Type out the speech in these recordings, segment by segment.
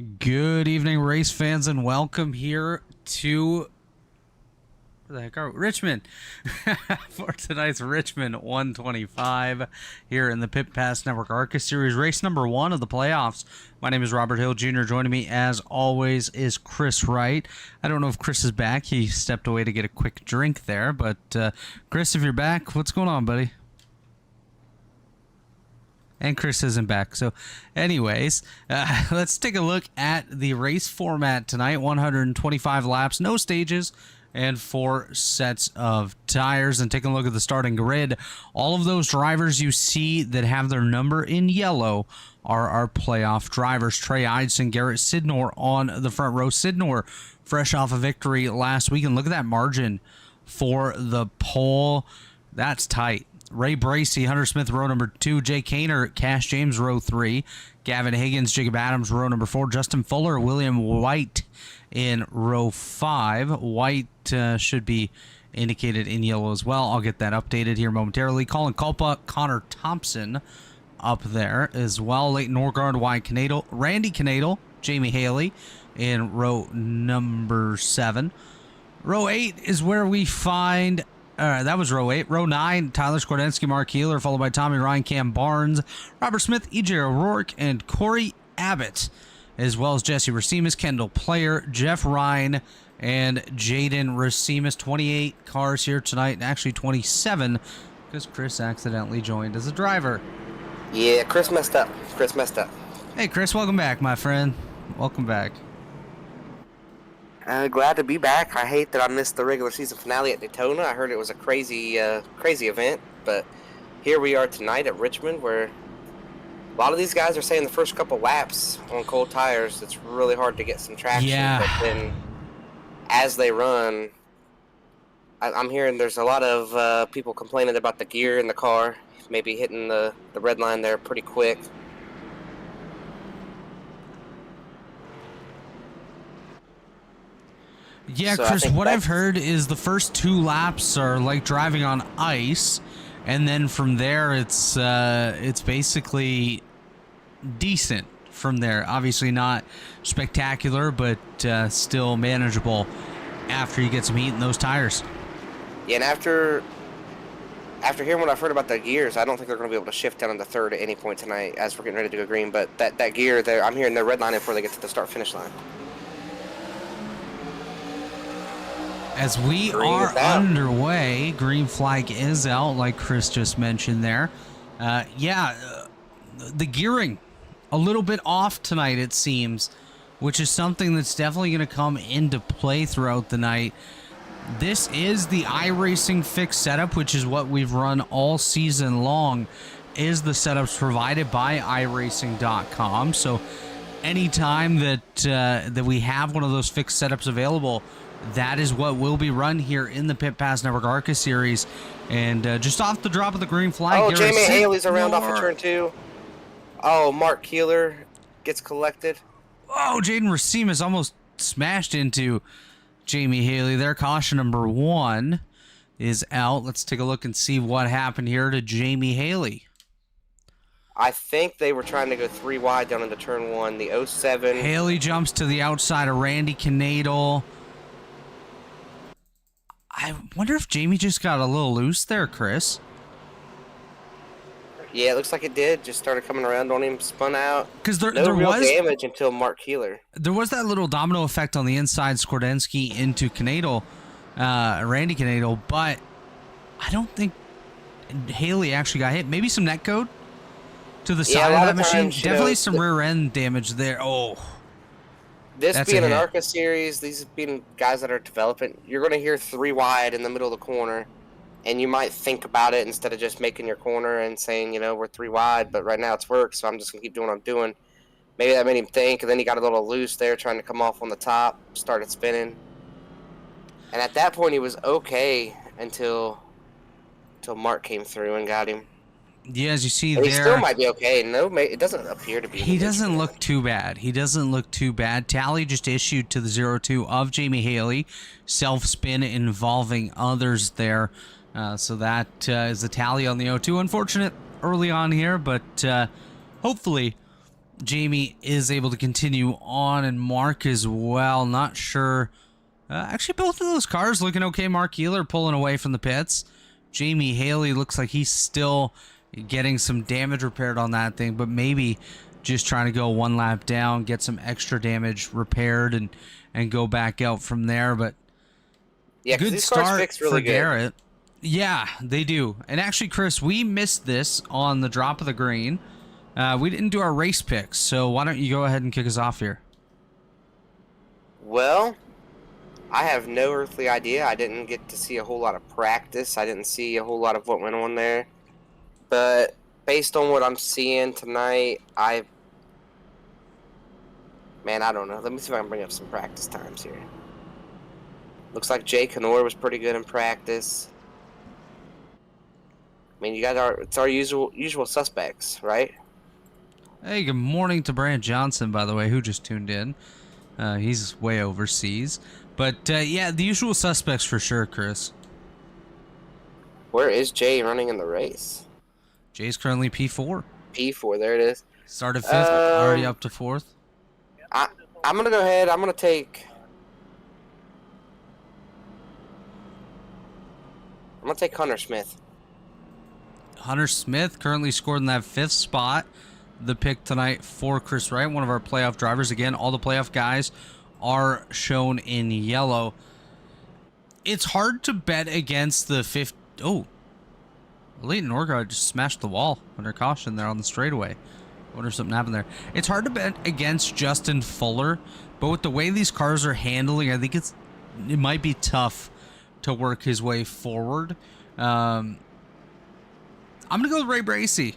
Good evening, race fans, and welcome here to where the heck are we? Richmond for tonight's Richmond 125 here in the Pit Pass Network ARCA Series, race number 1 of the playoffs. My name is Robert Hill Jr. Joining me, as always, is Chris Wright. I don't know if Chris is back. He stepped away to get a quick drink there, but Chris, if you're back, what's going on, buddy? And Chris isn't back. So anyways, let's take a look at the race format tonight. 125 laps, no stages, and 4 sets of tires. And taking a look at the starting grid, all of those drivers you see that have their number in yellow are our playoff drivers. Trey Eidson, Garrett Sidnor on the front row. Sidnor fresh off a victory last week. And look at that margin for the pole. That's tight. Ray Bracey, Hunter Smith, row number 2. Jay Kaner, Cash James, row 3. Gavin Higgins, Jacob Adams, row number 4. Justin Fuller, William White in row 5. White should be indicated in yellow as well. I'll get that updated here momentarily. Colin Culpa, Connor Thompson up there as well. Leighton Norgard, Wyatt Canadle, Randy Canadle, Jamie Haley in row number 7. Row 8 is where we find... that was row 8. Row 9, Tyler Skordensky, Mark Keeler, followed by Tommy Ryan, Cam Barnes, Robert Smith, EJ O'Rourke, and Corey Abbott, as well as Jesse Racimus, Kendall Player, Jeff Ryan, and Jaden Racimus. 28 cars here tonight, and actually 27, because Chris accidentally joined as a driver. Yeah, Chris messed up. Hey, Chris, welcome back, my friend. Welcome back. Glad to be back. I hate that I missed the regular season finale at Daytona. I heard it was a crazy event, but here we are tonight at Richmond, where a lot of these guys are saying the first couple laps on cold tires, it's really hard to get some traction. Yeah. But then as they run, I'm hearing there's a lot of people complaining about the gear in the car, maybe hitting the red line there pretty quick. Yeah, So Chris, what I've heard is the first 2 laps are like driving on ice, and then from there it's basically decent from there. Obviously not spectacular, but still manageable after you get some heat in those tires. Yeah, and after hearing what I've heard about the gears, I don't think they're going to be able to shift down into third at any point tonight as we're getting ready to go green. But that gear there, I'm hearing they're redlining before they get to the start-finish line. As we are underway, green flag is out, like Chris just mentioned there. The gearing, a little bit off tonight, it seems, which is something that's definitely going to come into play throughout the night. This is the iRacing fixed setup, which is what we've run all season long, is the setups provided by iRacing.com. So anytime that we have one of those fixed setups available, that is what will be run here in the Pit Pass Network ARCA Series. And just off the drop of the green flag... Oh, Jamie Haley's around off of turn 2. Oh, Mark Keeler gets collected. Oh, Jaden Racimus almost smashed into Jamie Haley there. Caution number 1 is out. Let's take a look and see what happened here to Jamie Haley. I think they were trying to go 3 wide down into turn 1. The 07... Haley jumps to the outside of Randy Canadle. I wonder if Jamie just got a little loose there, Chris. Yeah, it looks like it did. Just started coming around on him, spun out. Because there real was damage until Mark Keeler. There was that little domino effect on the inside, Skordensky into Canadle, Randy Canadle, but I don't think Haley actually got hit. Maybe some netcode to the side of that machine. Definitely some rear end damage there. Oh. This being an ARCA series, these being guys that are developing, you're going to hear 3 wide in the middle of the corner, and you might think about it instead of just making your corner and saying, you know, we're 3 wide, but right now it's worked, so I'm just going to keep doing what I'm doing. Maybe that made him think, and then he got a little loose there trying to come off on the top, started spinning. And at that point, he was okay until Mark came through and got him. Yeah, as you see and there... He still might be okay. No, it doesn't appear to be. He doesn't look too bad. Tally just issued to the 0-2 of Jamie Haley. Self-spin involving others there. So that is the tally on the 0-2. Unfortunate early on here, but hopefully Jamie is able to continue on, and Mark as well. Not sure. Actually, both of those cars looking okay. Mark Keeler pulling away from the pits. Jamie Haley looks like he's still getting some damage repaired on that thing, but maybe just trying to go one lap down, get some extra damage repaired, and go back out from there. But yeah, good these start cars fix really for good. Garrett. Yeah, they do. And actually, Chris, we missed this on the drop of the green. We didn't do our race picks, so why don't you go ahead and kick us off here? Well, I have no earthly idea. I didn't get to see a whole lot of practice. I didn't see a whole lot of what went on there. But based on what I'm seeing tonight, man, I don't know. Let me see if I can bring up some practice times here. Looks like Jay Canor was pretty good in practice. I mean, it's our usual suspects, right? Hey, good morning to Brant Johnson, by the way, who just tuned in. He's way overseas. But, yeah, the usual suspects for sure, Chris. Where is Jay running in the race? Jay's currently P4. P4, there it is. Started 5th, already up to 4th. I'm going to go ahead. I'm going to take Hunter Smith. Hunter Smith currently scored in that 5th spot. The pick tonight for Chris Wright, one of our playoff drivers. Again, all the playoff guys are shown in yellow. It's hard to bet against the 5th. Oh, Leighton Orgard just smashed the wall under caution there on the straightaway. I wonder if something happened there. It's hard to bet against Justin Fuller, but with the way these cars are handling, I think it might be tough to work his way forward. I'm going to go with Ray Bracey.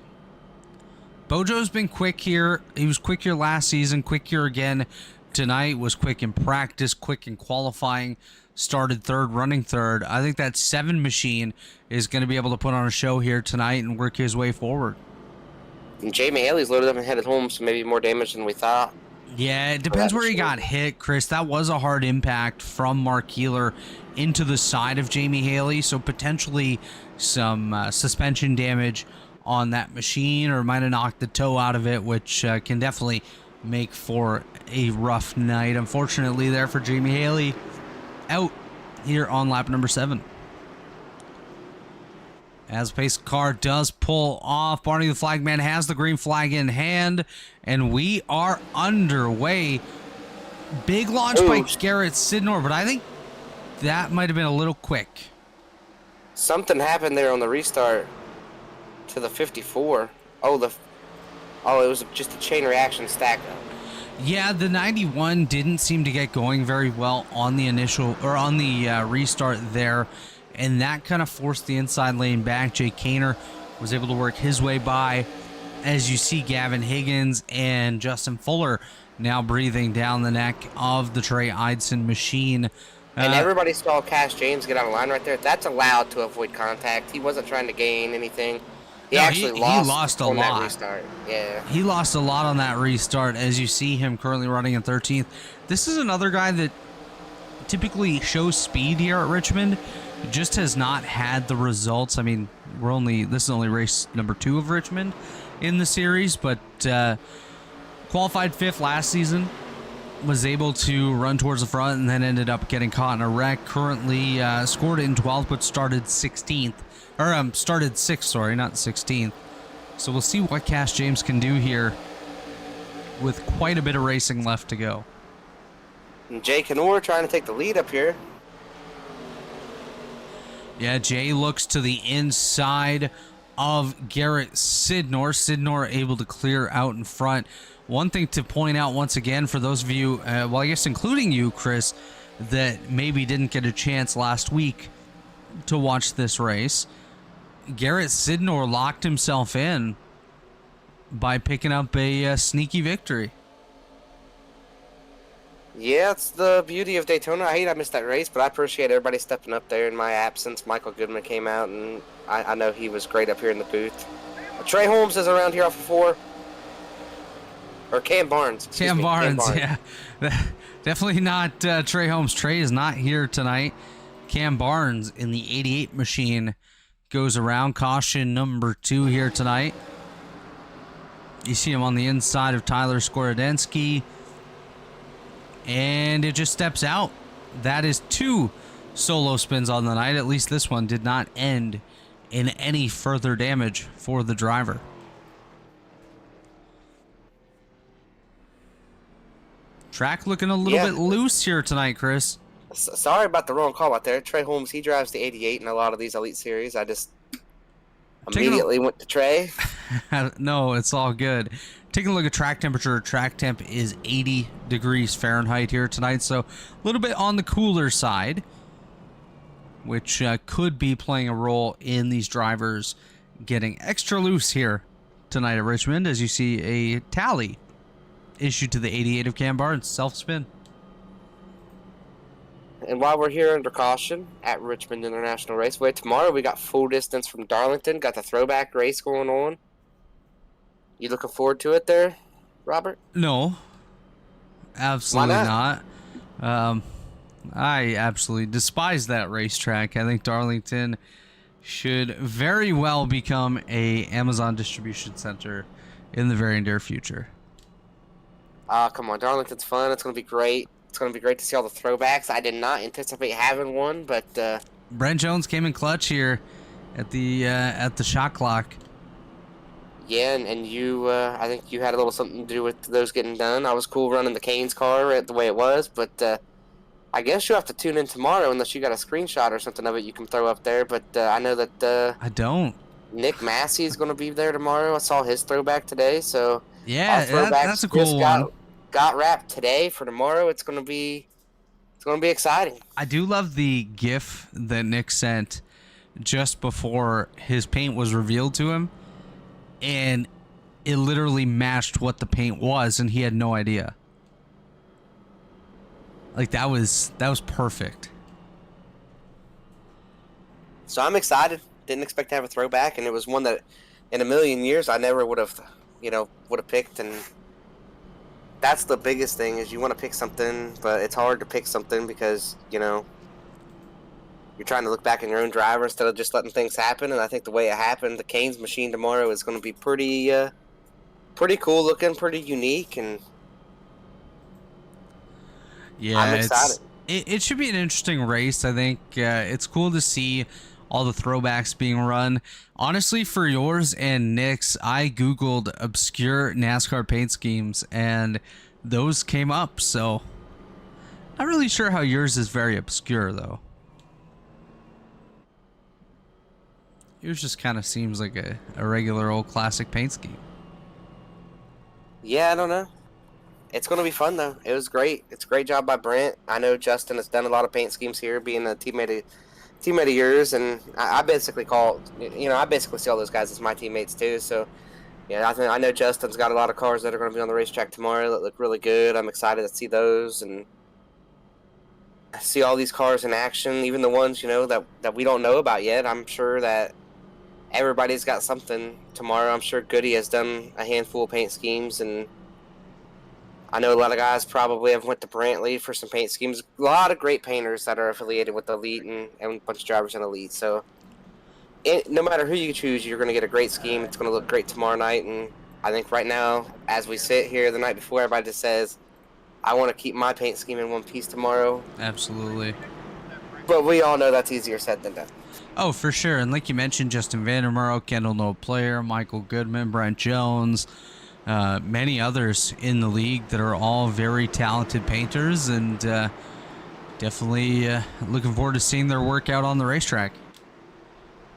Bojo's been quick here. He was quick here last season, quick here again tonight, was quick in practice, quick in qualifying, started 3rd, running 3rd. I think that 7 machine is going to be able to put on a show here tonight and work his way forward. And Jamie Haley's loaded up and headed home, so maybe more damage than we thought. Yeah, it depends where he got hit, Chris. That was a hard impact from Mark Keeler into the side of Jamie Haley, so potentially some suspension damage on that machine, or might have knocked the toe out of it, which can definitely make for a rough night. Unfortunately there for Jamie Haley, out here on lap number 7. As pace car does pull off, Barney the Flagman has the green flag in hand, and we are underway. Big launch by Garrett Sidnor, but I think that might have been a little quick. Something happened there on the restart to the 54. Oh, it was just a chain reaction stack up. Yeah, the 91 didn't seem to get going very well on the initial, or on the restart there, and that kind of forced the inside lane back. Jay Kaner was able to work his way by. As you see, Gavin Higgins and Justin Fuller now breathing down the neck of the Trey Eidson machine. And everybody saw Cash James get on the line right there. That's allowed to avoid contact. He wasn't trying to gain anything. He lost a lot. That restart. Yeah. He lost a lot on that restart, as you see him currently running in 13th. This is another guy that typically shows speed here at Richmond, just has not had the results. I mean, this is only race number 2 of Richmond in the series, but qualified 5th last season, was able to run towards the front and then ended up getting caught in a wreck. Currently scored it in 12th, but started 16th. Or started 6th, sorry, not 16th. So we'll see what Cash James can do here with quite a bit of racing left to go. And Jay Canor trying to take the lead up here. Yeah, Jay looks to the inside of Garrett Sidnor. Sidnor able to clear out in front. One thing to point out once again for those of you, well, I guess including you, Chris, that maybe didn't get a chance last week to watch this race, Garrett Sidnor locked himself in by picking up a sneaky victory. Yeah, it's the beauty of Daytona. I missed that race, but I appreciate everybody stepping up there in my absence. Michael Goodman came out, and I know he was great up here in the booth. Trey Holmes is around here off of 4. Or Cam Barnes. Cam Barnes, yeah. Definitely not Trey Holmes. Trey is not here tonight. Cam Barnes in the 88 machine goes around. Caution number 2 here tonight. You see him on the inside of Tyler Skorodensky. And it just steps out. That is 2 solo spins on the night. At least this one did not end in any further damage for the driver. Track looking a little bit loose here tonight, Chris. Sorry about the wrong call out there. Trey Holmes, he drives the 88 in a lot of these Elite Series. I just immediately went to Trey. No, it's all good. Taking a look at track temperature. Track temp is 80 degrees Fahrenheit here tonight, so a little bit on the cooler side, which could be playing a role in these drivers getting extra loose here tonight at Richmond, as you see a tally issued to the 88 of Cam Barnes, self-spin. And while we're here under caution at Richmond International Raceway, tomorrow we got full distance from Darlington, got the throwback race going on. You looking forward to it there, Robert? No, absolutely not. I absolutely despise that racetrack. I think Darlington should very well become a Amazon distribution center in the very near future. Come on, Darlington's fun. It's going to be great. It's going to be great to see all the throwbacks. I did not anticipate having one, but Brent Jones came in clutch here at the shot clock. Yeah, and you, I think you had a little something to do with those getting done. I was cool running the Canes car the way it was, but I guess you'll have to tune in tomorrow unless you got a screenshot or something of it you can throw up there. But I know that I don't. Nick Massey is going to be there tomorrow. I saw his throwback today, so yeah, that's a cool one. Got wrapped today for tomorrow. It's going to be exciting. I do love the GIF that Nick sent just before his paint was revealed to him, and it literally matched what the paint was, and he had no idea. Like that was perfect. So I'm excited. Didn't expect to have a throwback, and it was one that in a million years I never would have picked. And that's the biggest thing, is you want to pick something, but it's hard to pick something because, you're trying to look back in your own driver instead of just letting things happen. And I think the way it happened, the Canes machine tomorrow is going to be pretty cool looking, pretty unique, and yeah, I'm excited. It should be an interesting race. I think it's cool to see all the throwbacks being run. Honestly, for yours and Nick's, I Googled obscure NASCAR paint schemes, and those came up, so not really sure how yours is very obscure, though. Yours just kind of seems like a regular old classic paint scheme. Yeah, I don't know. It's going to be fun, though. It was great. It's a great job by Brent. I know Justin has done a lot of paint schemes here, being a teammate of yours, and I basically see all those guys as my teammates, too. So, yeah, I know Justin's got a lot of cars that are going to be on the racetrack tomorrow that look really good. I'm excited to see those, and I see all these cars in action, even the ones, that we don't know about yet. I'm sure that everybody's got something tomorrow. I'm sure Goody has done a handful of paint schemes, and I know a lot of guys probably have went to Brantley for some paint schemes. A lot of great painters that are affiliated with the Elite and a bunch of drivers in Elite. So no matter who you choose, you're going to get a great scheme. It's going to look great tomorrow night. And I think right now, as we sit here the night before, everybody just says, I want to keep my paint scheme in one piece tomorrow. Absolutely. But we all know that's easier said than done. Oh, for sure. And like you mentioned, Justin Vandermeer, Kendall No Player, Michael Goodman, Brent Jones, many others in the league that are all very talented painters, and definitely looking forward to seeing their work out on the racetrack.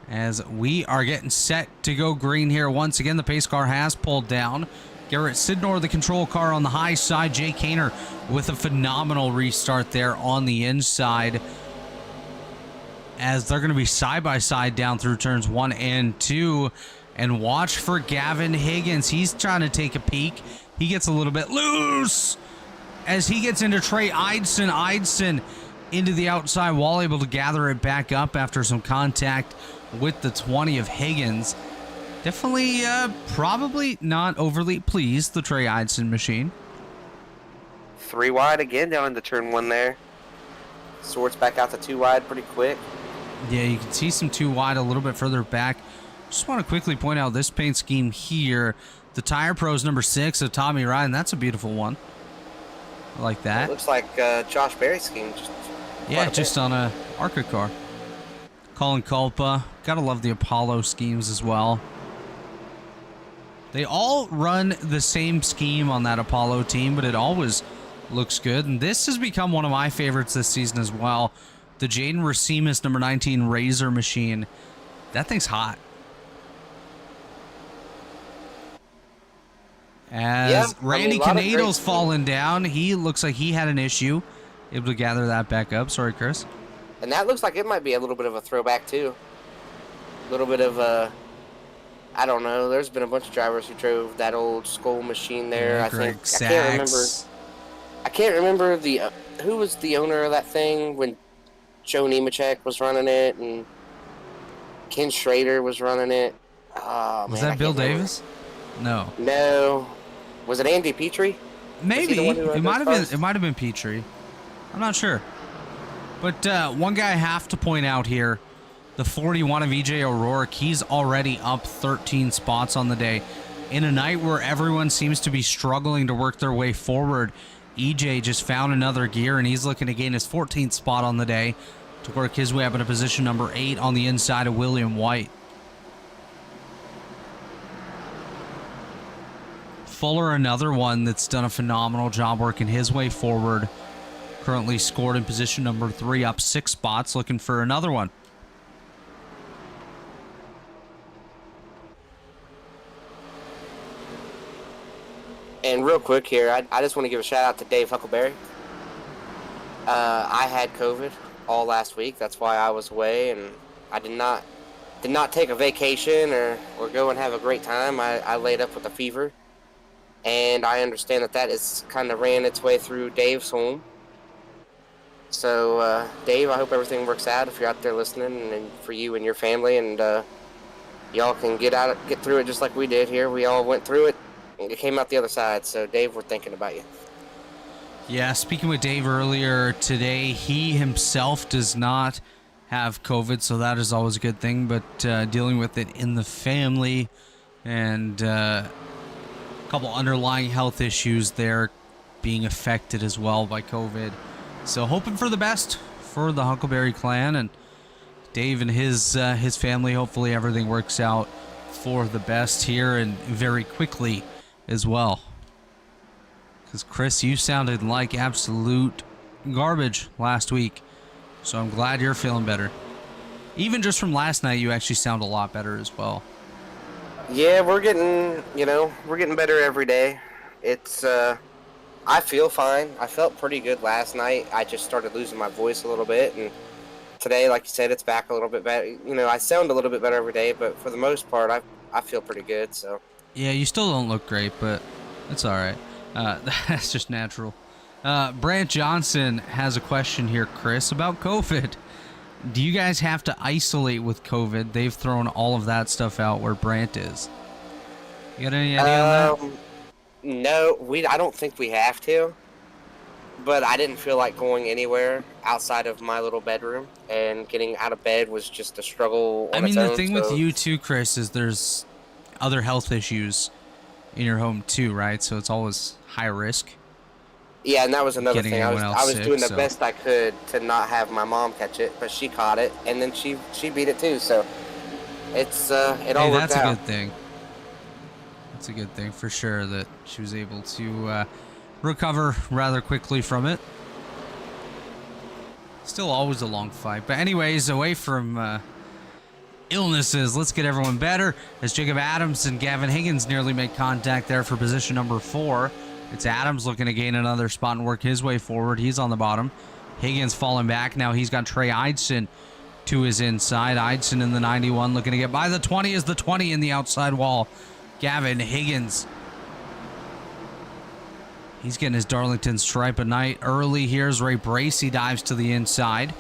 As we are getting set to go green here, once again the pace car has pulled down. Garrett Sidnor, the control car on the high side. Jay Kaner with a phenomenal restart there on the inside, as they're going to be side by side down through turns 1 and 2. And watch for Gavin Higgins. He's trying to take a peek. He gets a little bit loose as he gets into Trey Eidson. Eidson into the outside wall, able to gather it back up after some contact with the 20 of Higgins. Definitely, probably not overly pleased, the Trey Eidson machine. 3 wide again down into turn 1 there. Sorts back out to 2 wide pretty quick. Yeah, you can see some 2 wide a little bit further back Just want to quickly point out this paint scheme here. The Tire Pros number 6 of Tommy Ryan. That's a beautiful one. I like that. It looks like Josh Berry's scheme. Just on a ARCA car. Colin Culpa. Gotta love the Apollo schemes as well. They all run the same scheme on that Apollo team, but it always looks good. And this has become one of my favorites this season as well. The Jaden Racimus number 19 Razor machine. That thing's hot. As Randy Canato's fallen down, he looks like he had an issue. Able to gather that back up. Sorry, Chris. And that looks like it might be a little bit of a throwback, too. A little bit of I don't know. There's been a bunch of drivers who drove that old Skull machine there. Yeah, I can't remember who was the owner of that thing when Joe Nemechek was running it and Ken Schrader was running it. Oh, was that Bill Davis? No. No. Was it Andy Petrie? Maybe. It might have been. It might have been Petrie. I'm not sure. But one guy I have to point out here, the 41 of EJ O'Rourke. He's already up 13 spots on the day. In a night where everyone seems to be struggling to work their way forward, EJ just found another gear, and he's looking to gain his 14th spot on the day to work his way up into position number 8 on the inside of William White. Fuller, another one that's done a phenomenal job working his way forward. Currently scored in position number 3, up 6 spots, looking for another one. And real quick here, I just want to give a shout out to Dave Huckleberry. I had COVID all last week. That's why I was away, and I did not take a vacation or go and have a great time. I laid up with a fever. And I understand that is kind of ran its way through Dave's home. So, Dave, I hope everything works out if you're out there listening, and for you and your family, and y'all can get through it just like we did here. We all went through it, and it came out the other side. So, Dave, we're thinking about you. Yeah, speaking with Dave earlier today, he himself does not have COVID, so that is always a good thing. But dealing with it in the family and couple underlying health issues there being affected as well by COVID. So hoping for the best for the Huckleberry clan and Dave and his family. Hopefully everything works out for the best here and very quickly as well. Because Chris, you sounded like absolute garbage last week. So I'm glad you're feeling better. Even just from last night, you actually sound a lot better as well. Yeah, we're getting better every day. It's, I feel fine. I felt pretty good last night. I just started losing my voice a little bit, and today, like you said, it's back a little bit better. You know, I sound a little bit better every day, but for the most part, I feel pretty good, so. Yeah, you still don't look great, but it's all right. That's just natural. Brant Johnson has a question here, Chris, about COVID. Do you guys have to isolate with COVID? They've thrown all of that stuff out where Brant is. You got any idea on that? No, I don't think we have to. But I didn't feel like going anywhere outside of my little bedroom, and getting out of bed was just a struggle on its own. The thing with you too, Chris, is there's other health issues in your home too, right? So it's always high risk. Yeah, and that was another thing. I was doing the best I could to not have my mom catch it, but she caught it, and then she beat it too. So it's it all worked out. That's a good thing. That's a good thing for sure that she was able to recover rather quickly from it. Still always a long fight, but anyways, away from illnesses, let's get everyone better. As Jacob Adams and Gavin Higgins nearly make contact there for position number 4. It's Adams looking to gain another spot and work his way forward. He's on the bottom. Higgins falling back. Now he's got Trey Eidson to his inside. Eidson in the 91 looking to get by the 20 is the 20 in the outside wall. Gavin Higgins. He's getting his Darlington stripe a night early. Here's Ray Bracey dives to the inside.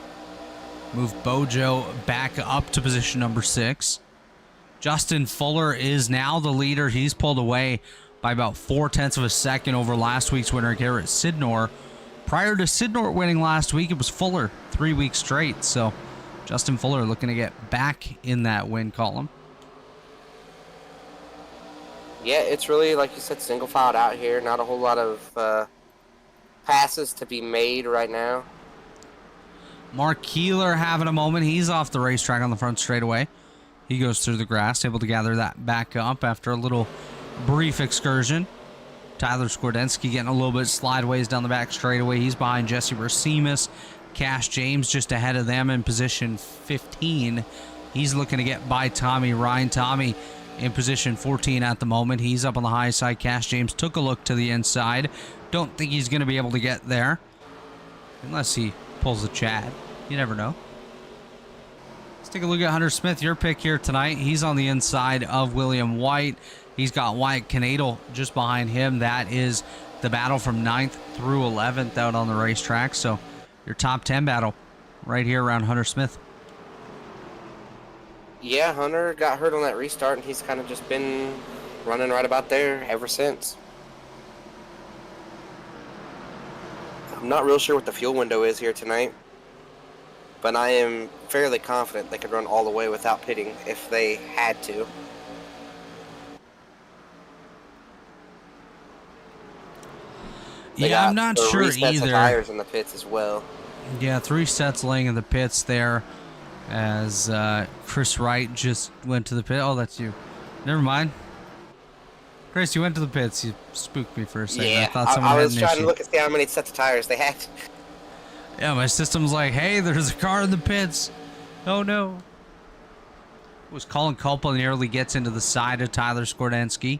Move Bojo back up to position number 6. Justin Fuller is now the leader. He's pulled away by about 0.4 of a second over last week's winner, Garrett Sidnor. Prior to Sidnor winning last week, it was Fuller 3 weeks straight. So Justin Fuller looking to get back in that win column. Yeah, it's really, like you said, single filed out here. Not a whole lot of passes to be made right now. Mark Keeler having a moment. He's off the racetrack on the front straightaway. He goes through the grass, able to gather that back up after a little brief excursion. Tyler Skordensky getting a little bit slideways down the back straightaway. He's behind Jesse Racemius. Cash James just ahead of them in position 15. He's looking to get by Tommy Ryan. Tommy in position 14 at the moment. He's up on the high side. Cash James took a look to the inside. Don't think he's going to be able to get there unless he pulls a Chad. You never know. Let's take a look at Hunter Smith, your pick here tonight. He's on the inside of William White. He's got Wyatt Canadle just behind him. That is the battle from 9th through 11th out on the racetrack. So your top 10 battle right here around Hunter Smith. Yeah, Hunter got hurt on that restart, and he's kind of just been running right about there ever since. I'm not real sure what the fuel window is here tonight, but I am fairly confident they could run all the way without pitting if they had to. Yeah, I'm not sure sets either. Of tires in the pits as well. Yeah, 3 sets laying in the pits there as Chris Wright just went to the pit. Oh, that's you. Never mind. Chris, you went to the pits. You spooked me for a second. Yeah, I thought someone I was had an trying issue. to look and see how many sets of tires they had. Yeah, my system's like, hey, there's a car in the pits. Oh, no. It was Colin Culpa nearly gets into the side of Tyler Skordensky.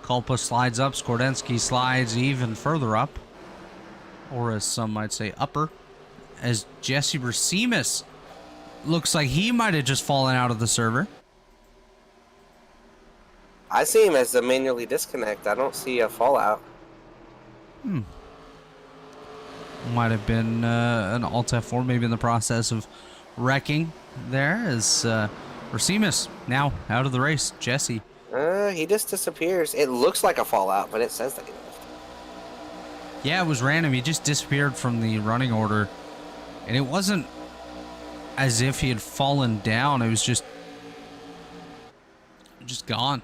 Culpa slides up. Skordensky slides even further up. Or as some might say, upper. As Jesse Racemius looks like he might have just fallen out of the server. I see him as a manually disconnect. I don't see a fallout. Might have been an Alt F4 maybe in the process of wrecking there as Racemius now out of the race. Jesse. He just disappears. It looks like a fallout, but it says that he left. Yeah, it was random. He just disappeared from the running order. And it wasn't as if he had fallen down. It was just gone.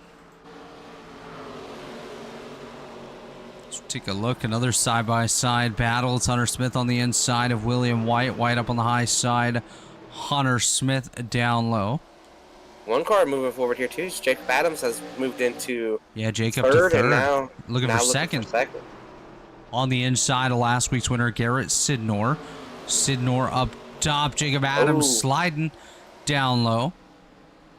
Let's take a look. Another side-by-side battle. It's Hunter Smith on the inside of William White. White up on the high side. Hunter Smith down low. One car moving forward here too. Jacob Adams has moved into Jacob third, to third. and now looking for second. On the inside of last week's winner, Garrett Sidnor. Sidnor up top. Jacob Adams sliding down low.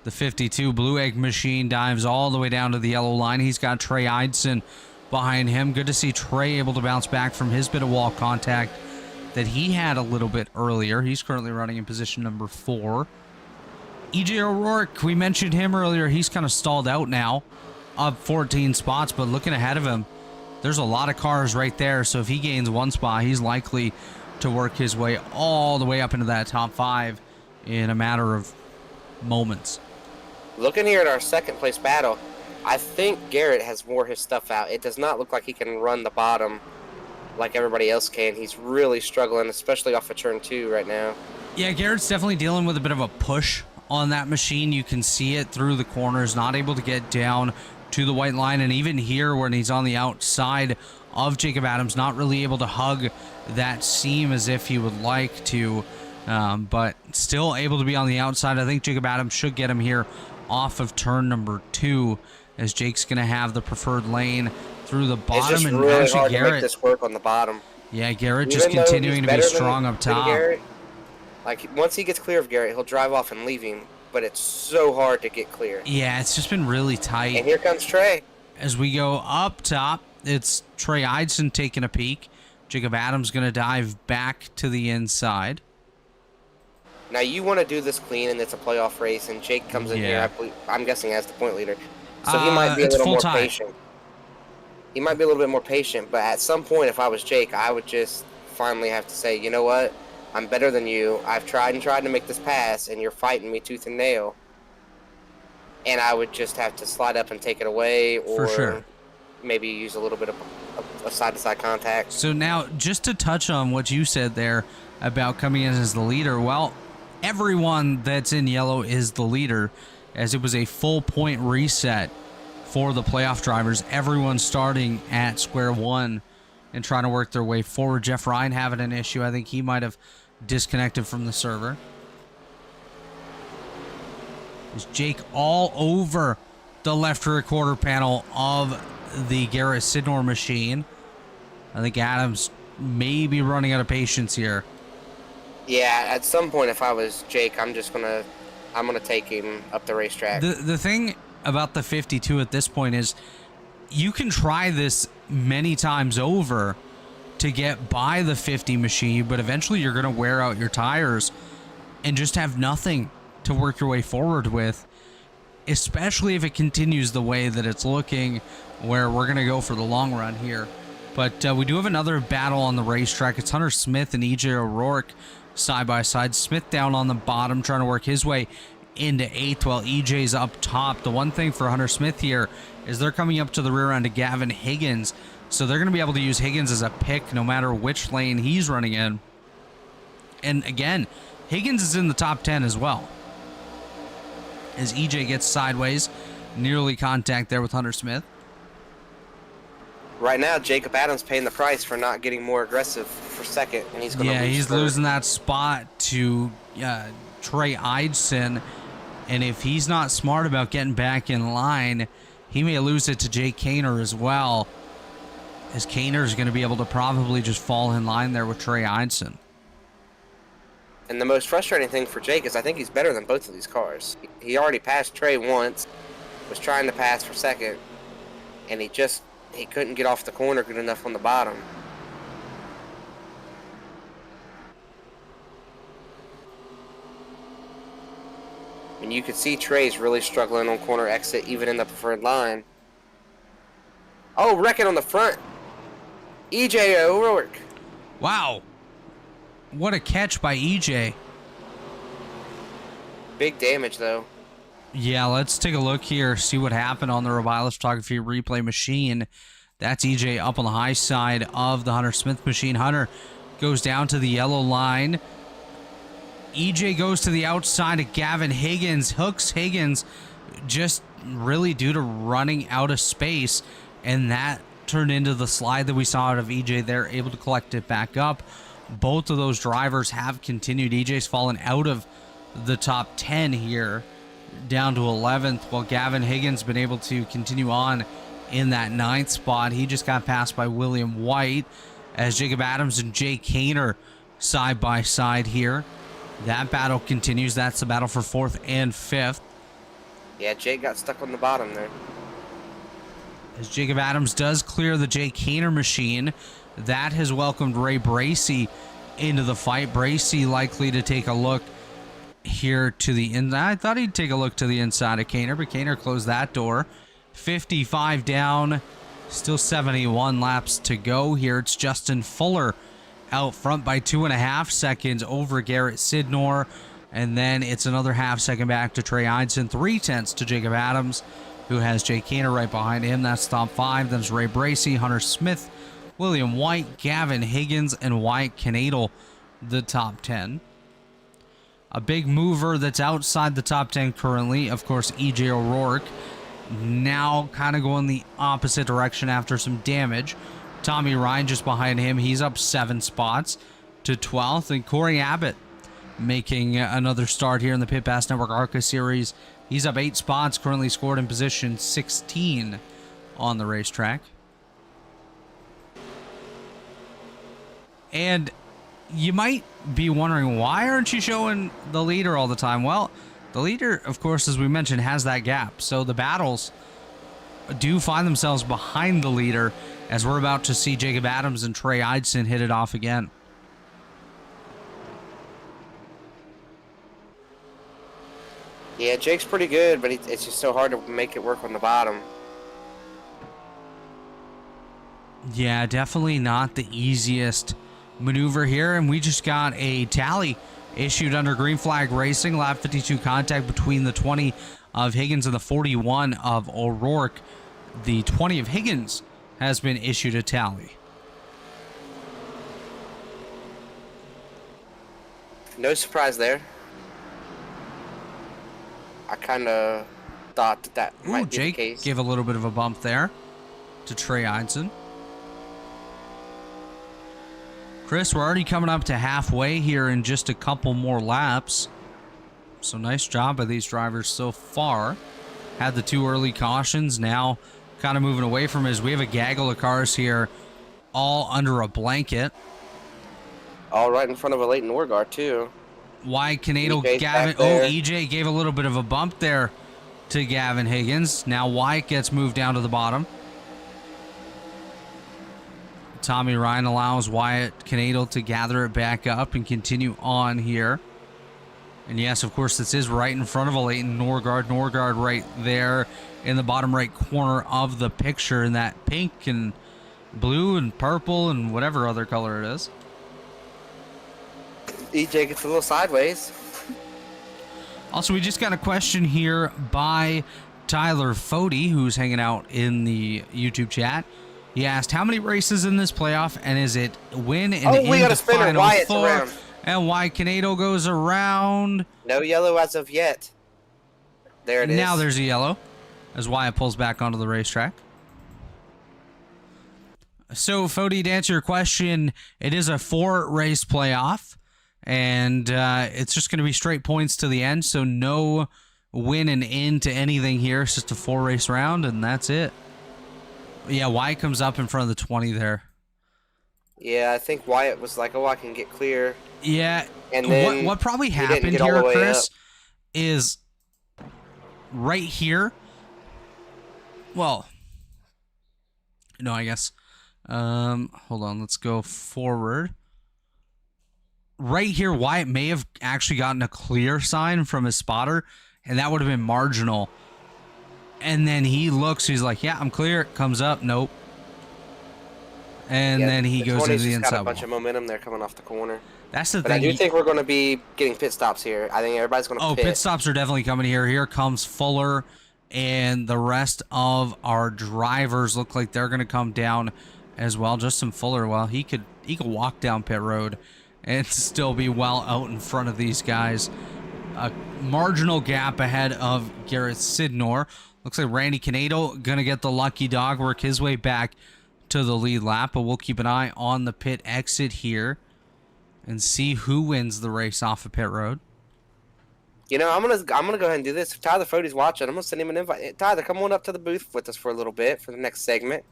The 52 Blue Egg Machine dives all the way down to the yellow line. He's got Trey Eidson behind him. Good to see Trey able to bounce back from his bit of wall contact that he had a little bit earlier. He's currently running in position number 4. EJ O'Rourke, we mentioned him earlier. He's kind of stalled out now, up 14 spots, but looking ahead of him, there's a lot of cars right there. So if he gains 1 spot, he's likely to work his way all the way up into that top 5 in a matter of moments. Looking here at our second place battle, I think Garrett has wore his stuff out. It does not look like he can run the bottom like everybody else can. He's really struggling, especially off of turn 2 right now. Yeah, Garrett's definitely dealing with a bit of a push on that machine. You can see it through the corners, not able to get down to the white line. And even here when he's on the outside of Jacob Adams, not really able to hug that seam as if he would like to, but still able to be on the outside. I think Jacob Adams should get him here off of turn number 2, as Jake's going to have the preferred lane through the bottom. It's just and really actually hard Garrett, to make this work on the bottom. Yeah, Garrett Even just though continuing he's to be better strong than up top. Garrett, like, once he gets clear of Garrett, he'll drive off and leave him, but it's so hard to get clear. Yeah, it's just been really tight. And here comes Trey. As we go up top, it's Trey Eidson taking a peek. Jacob Adams going to dive back to the inside. Now, you want to do this clean, and it's a playoff race, and Jake comes in here, I'm guessing, as the point leader. So he might be a little more patient. He might be a little bit more patient, but at some point, if I was Jake, I would just finally have to say, you know what? I'm better than you. I've tried and tried to make this pass, and you're fighting me tooth and nail. And I would just have to slide up and take it away, or maybe use a little bit of a side-to-side contact. So now, just to touch on what you said there about coming in as the leader, well, everyone that's in yellow is the leader, as it was a full point reset for the playoff drivers. Everyone starting at square one and trying to work their way forward. Jeff Ryan having an issue. I think he might have disconnected from the server. Is Jake all over the left rear quarter panel of the Garrett Sidnor machine? I think Adams may be running out of patience here. Yeah, at some point, if I was Jake, I'm gonna take him up the racetrack. The thing about the 52 at this point is you can try this many times over to get by the 50 machine, but eventually you're going to wear out your tires and just have nothing to work your way forward with, especially if it continues the way that it's looking, where we're going to go for the long run here. But we do have another battle on the racetrack. It's Hunter Smith and EJ O'Rourke side by side. Smith down on the bottom trying to work his way into 8th while EJ's up top. The one thing for Hunter Smith here is they're coming up to the rear end of Gavin Higgins, so they're going to be able to use Higgins as a pick no matter which lane he's running in. And again, Higgins is in the top 10 as well, as EJ gets sideways, nearly contact there with Hunter Smith. Right now, Jacob Adams paying the price for not getting more aggressive for second, and he's going to lose. He's losing that spot to Trey Eidson, and if he's not smart about getting back in line, he may lose it to Jake Kaner as well, as Kaner's going to be able to probably just fall in line there with Trey Eidson. And the most frustrating thing for Jake is I think he's better than both of these cars. He already passed Trey once, was trying to pass for second, and he couldn't get off the corner good enough on the bottom. And you could see Trey's really struggling on corner exit, even in the preferred line. Oh, wrecking on the front. EJ O'Rourke. Wow. What a catch by EJ. Big damage, though. Yeah, let's take a look here, see what happened on the Revilis Photography replay machine. That's EJ up on the high side of the Hunter Smith machine. Hunter goes down to the yellow line. EJ goes to the outside of Gavin Higgins, hooks Higgins just really due to running out of space, and that turned into the slide that we saw out of EJ there, able to collect it back up. Both of those drivers have continued. EJ's fallen out of the top 10 here, down to 11th, while Gavin Higgins been able to continue on in that 9th spot. He just got passed by William White, as Jacob Adams and Jay Kaner side by side here. That battle continues. That's the battle for 4th and 5th. Yeah, Jake got stuck on the bottom there. As Jacob Adams does clear the Jay Kaner machine, that has welcomed Ray Bracey into the fight. Bracey likely to take a look here to the inside. I thought he'd take a look to the inside of Kaner, but Kaner closed that door. 55 down, still 71 laps to go here. It's Justin Fuller out front by 2.5 seconds over Garrett Sidnor, and then it's another half second back to Trey Eidson. 0.3 to Jacob Adams, who has Jay Kaner right behind him. That's top 5. Then it's Ray Bracey, Hunter Smith, William White, Gavin Higgins, and Wyatt Knadel, the top 10. A big mover that's outside the top 10 currently, of course, EJ O'Rourke, now kind of going the opposite direction after some damage. Tommy Ryan just behind him. He's up 7 spots to 12th. And Corey Abbott making another start here in the Pit Pass Network ARCA Series. He's up 8 spots, currently scored in position 16 on the racetrack. And you might be wondering, why aren't you showing the leader all the time? Well, the leader, of course, as we mentioned, has that gap. So the battles do find themselves behind the leader, as we're about to see Jacob Adams and Trey Eidson hit it off again. Yeah, Jake's pretty good, but it's just so hard to make it work on the bottom. Yeah, definitely not the easiest maneuver here, and we just got a tally issued under green flag racing. Lap 52 contact between the 20 of Higgins and the 41 of O'Rourke. The 20 of Higgins has been issued a tally. No surprise there. I kind of thought that Ooh, might be Jake the case. gave a little bit of a bump there to Trey Eidson. Chris, we're already coming up to halfway here in just a couple more laps. So nice job by these drivers so far. Had the 2 early cautions, now kind of moving away from us. We have a gaggle of cars here, all under a blanket. All right in front of a Leighton Norgard, too. Why Canado EJ's Gavin? back Oh, there. EJ gave a little bit of a bump there to Gavin Higgins. Now Wyatt gets moved down to the bottom. Tommy Ryan allows Wyatt Canado to gather it back up and continue on here. And yes, of course, this is right in front of a Leighton Norgard. Norgard right there in the bottom right corner of the picture in that pink and blue and purple and whatever other color it is. EJ gets a little sideways. Also, we just got a question here by Tyler Fody, who's hanging out in the YouTube chat. He asked, how many races in this playoff, and is it win and we got into a spinner. final Wyatt's four? around. And why Canado goes around. No yellow as of yet. There it is. Now there's a yellow as Wyatt pulls back onto the racetrack. So, Fody, to answer your question, it is a 4-race playoff, and it's just going to be straight points to the end, so no win and in to anything here. It's just a 4-race round, and that's it. Yeah, Wyatt comes up in front of the 20 there. Yeah, I think Wyatt was like, oh, I can get clear. Yeah, and then what probably he didn't happened get all here, the way Chris, up. is right here. Well, no, I guess. Hold on, let's go forward. Right here, Wyatt may have actually gotten a clear sign from his spotter, and that would have been marginal. And then he looks, he's like, yeah, I'm clear. Comes up, nope. And then he goes into the inside got a wall. bunch of momentum there coming off the corner. That's the But thing. I do think we're going to be getting pit stops here. I think everybody's going to Oh, pit. pit stops are definitely coming here. Here comes Fuller, and the rest of our drivers look like they're going to come down as well. Justin Fuller, well, he could walk down pit road and still be well out in front of these guys. A marginal gap ahead of Garrett Sidnor. Looks like Randy Canado going to get the lucky dog, work his way back to the lead lap, but we'll keep an eye on the pit exit here and see who wins the race off of pit road. You know, I'm gonna go ahead and do this. If Tyler Fody's watching, I'm gonna send him an invite. Tyler, come on up to the booth with us for a little bit for the next segment.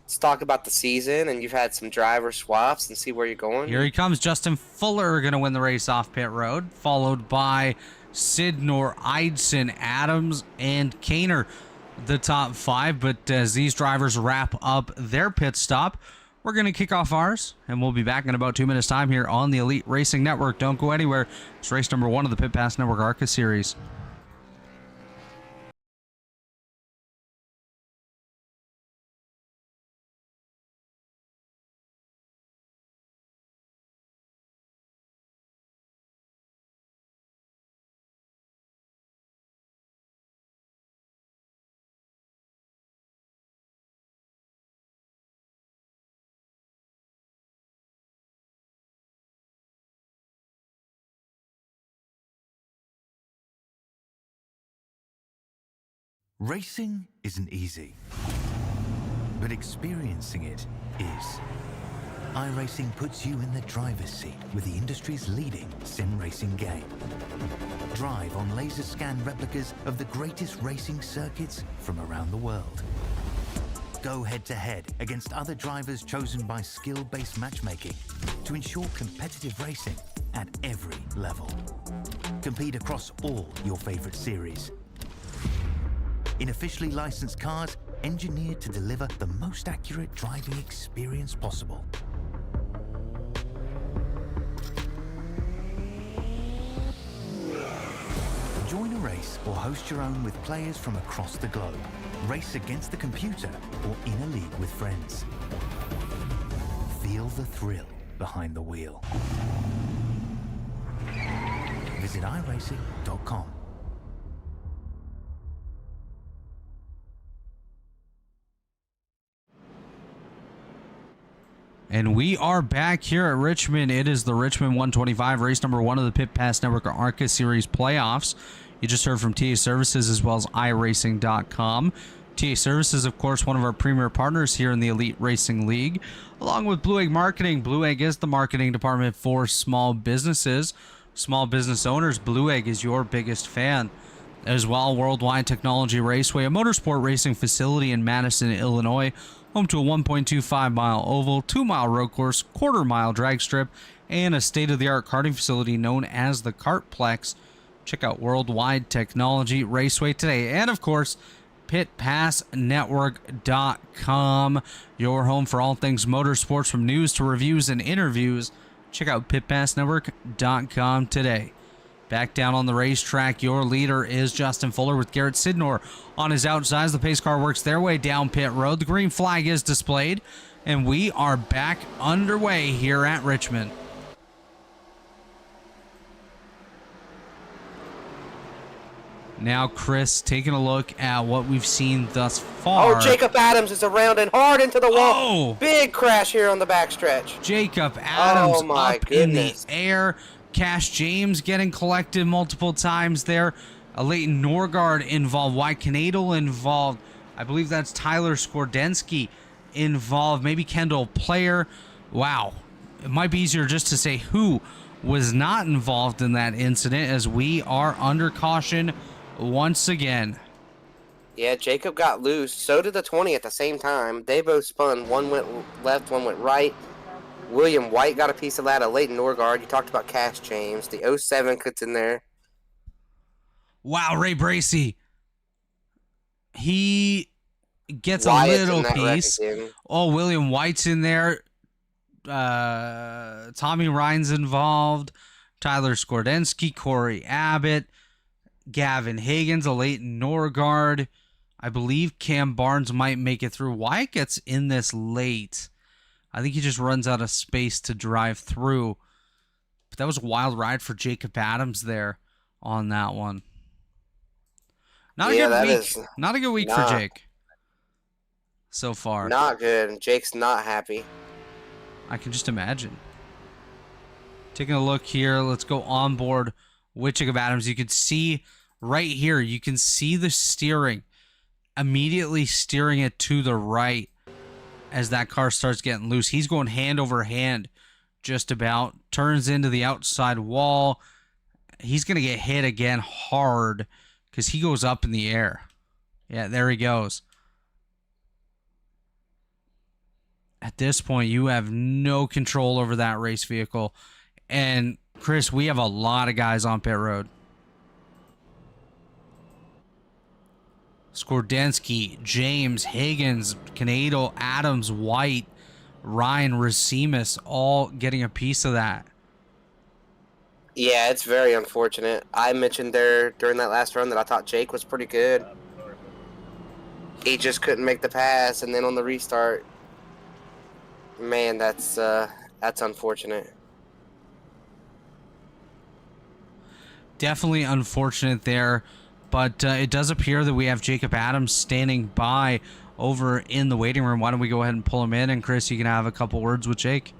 Let's talk about the season, and you've had some driver swaps and see where you're going. Here he comes. Justin Fuller going to win the race off pit road, followed by Sidnor, Eidson, Adams, and Kaner, the top 5. But as these drivers wrap up their pit stop, we're going to kick off ours, and we'll be back in about 2 minutes' time here on the Elite Racing Network. Don't go anywhere. It's race number 1 of the Pit Pass Network ARCA series. Racing isn't easy, but experiencing it is. iRacing puts you in the driver's seat with the industry's leading sim racing game. Drive on laser scan replicas of the greatest racing circuits from around the world. Go head-to-head against other drivers chosen by skill-based matchmaking to ensure competitive racing at every level. Compete across all your favorite series. In officially licensed cars, engineered to deliver the most accurate driving experience possible. Join a race or host your own with players from across the globe. Race against the computer or in a league with friends. Feel the thrill behind the wheel. Visit iRacing.com. And we are back here at Richmond. It is the Richmond 125 race number 1 of the Pit Pass Network ARCA Series playoffs. You just heard from TA Services as well as iRacing.com. TA Services, of course, one of our premier partners here in the Elite Racing League, along with Blue Egg Marketing. Blue Egg is the marketing department for small businesses, small business owners. Blue Egg is your biggest fan. As well, Worldwide Technology Raceway, a motorsport racing facility in Madison, Illinois, home to a 1.25-mile oval, 2-mile road course, quarter-mile drag strip, and a state-of-the-art karting facility known as the Kartplex. Check out Worldwide Technology Raceway today. And, of course, pitpassnetwork.com, your home for all things motorsports, from news to reviews and interviews. Check out pitpassnetwork.com today. Back down on the racetrack, your leader is Justin Fuller with Garrett Sidnor on his outsides. The pace car works their way down pit road. The green flag is displayed, and we are back underway here at Richmond. Now, Chris, taking a look at what we've seen thus far. Oh, Jacob Adams is around and hard into the wall. Oh! Big crash here on the backstretch. Jacob Adams Oh, my up goodness. in the air. Cash James getting collected multiple times there. Leighton Norgard involved. Wyatt Canadle involved. I believe that's Tyler Skordensky involved. Maybe Kendall Player. Wow. It might be easier just to say who was not involved in that incident, as we are under caution once again. Yeah, Jacob got loose. So did the 20 at the same time. They both spun. One went left, one went right. William White got a piece of that. Leighton Norgard. You talked about Cash James. The 07 cuts in there. Wow, Ray Bracey. He gets Wyatt's a little in that wreck piece. again. Oh, William White's in there. Tommy Ryan's involved. Tyler Skordensky, Corey Abbott, Gavin Higgins, Leighton Norgard. I believe Cam Barnes might make it through. Wyatt gets in this late. I think he just runs out of space to drive through. But that was a wild ride for Jacob Adams there on that one. Not a good week. Not a good week for Jake so far. Not good. Jake's not happy. I can just imagine. Taking a look here, let's go on board with Jacob Adams. You can see right here, you can see the steering, immediately steering it to the right as that car starts getting loose. He's going hand over hand, just about. Turns into the outside wall. He's going to get hit again hard because he goes up in the air. Yeah, there he goes. At this point, you have no control over that race vehicle. And, Chris, we have a lot of guys on pit road. Skordensky, James, Higgins, Canado, Adams, White, Ryan, Racimus, all getting a piece of that. Yeah, it's very unfortunate. I mentioned there during that last run that I thought Jake was pretty good. He just couldn't make the pass, and then on the restart, man, that's unfortunate. Definitely unfortunate there, but it does appear that we have Jacob Adams standing by over in the waiting room. Why don't we go ahead and pull him in, and Chris, you can have a couple words with Jake.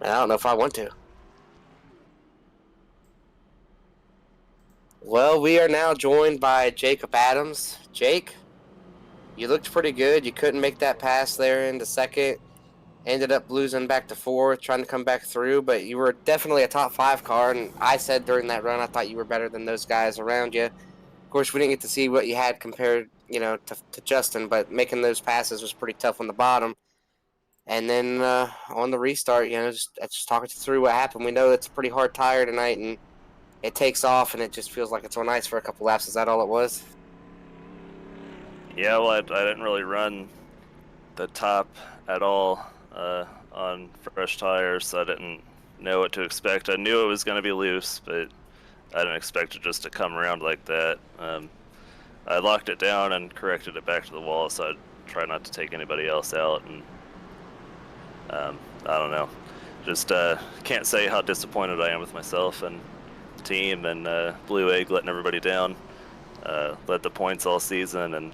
I don't know if I want to. Well, we are now joined by Jacob Adams. Jake, you looked pretty good. You couldn't make that pass there in the second. Ended up losing back to fourth, trying to come back through, but you were definitely a top 5 car, and I said during that run I thought you were better than those guys around you. Of course, we didn't get to see what you had compared, to Justin, but making those passes was pretty tough on the bottom. And then on the restart, just talking through what happened. We know it's a pretty hard tire tonight, and it takes off, and it just feels like it's on ice for a couple laps. Is that all it was? Yeah, well, I didn't really run the top at all on fresh tires, so I didn't know what to expect. I knew it was going to be loose, but I didn't expect it just to come around like that. I locked it down and corrected it back to the wall, so I'd try not to take anybody else out. And I don't know, just can't say how disappointed I am with myself and the team and Blue Egg letting everybody down. Led the points all season, and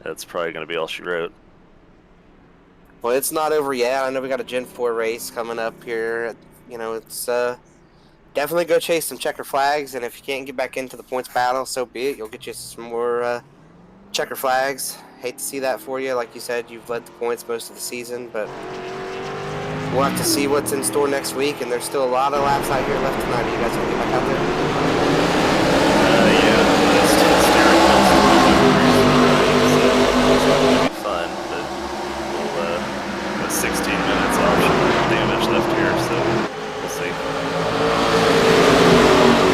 that's probably going to be all she wrote. Well, it's not over yet. I know we got a Gen 4 race coming up here. It's definitely go chase some checker flags. And if you can't get back into the points battle, so be it. You'll get you some more checker flags. Hate to see that for you. Like you said, you've led the points most of the season, but we'll have to see what's in store next week. And there's still a lot of laps out here left tonight. Are you guys going to get back out there? Yeah, just steering wheels. So it'll be fun, but we'll 16 minutes option damage left here, so we'll see.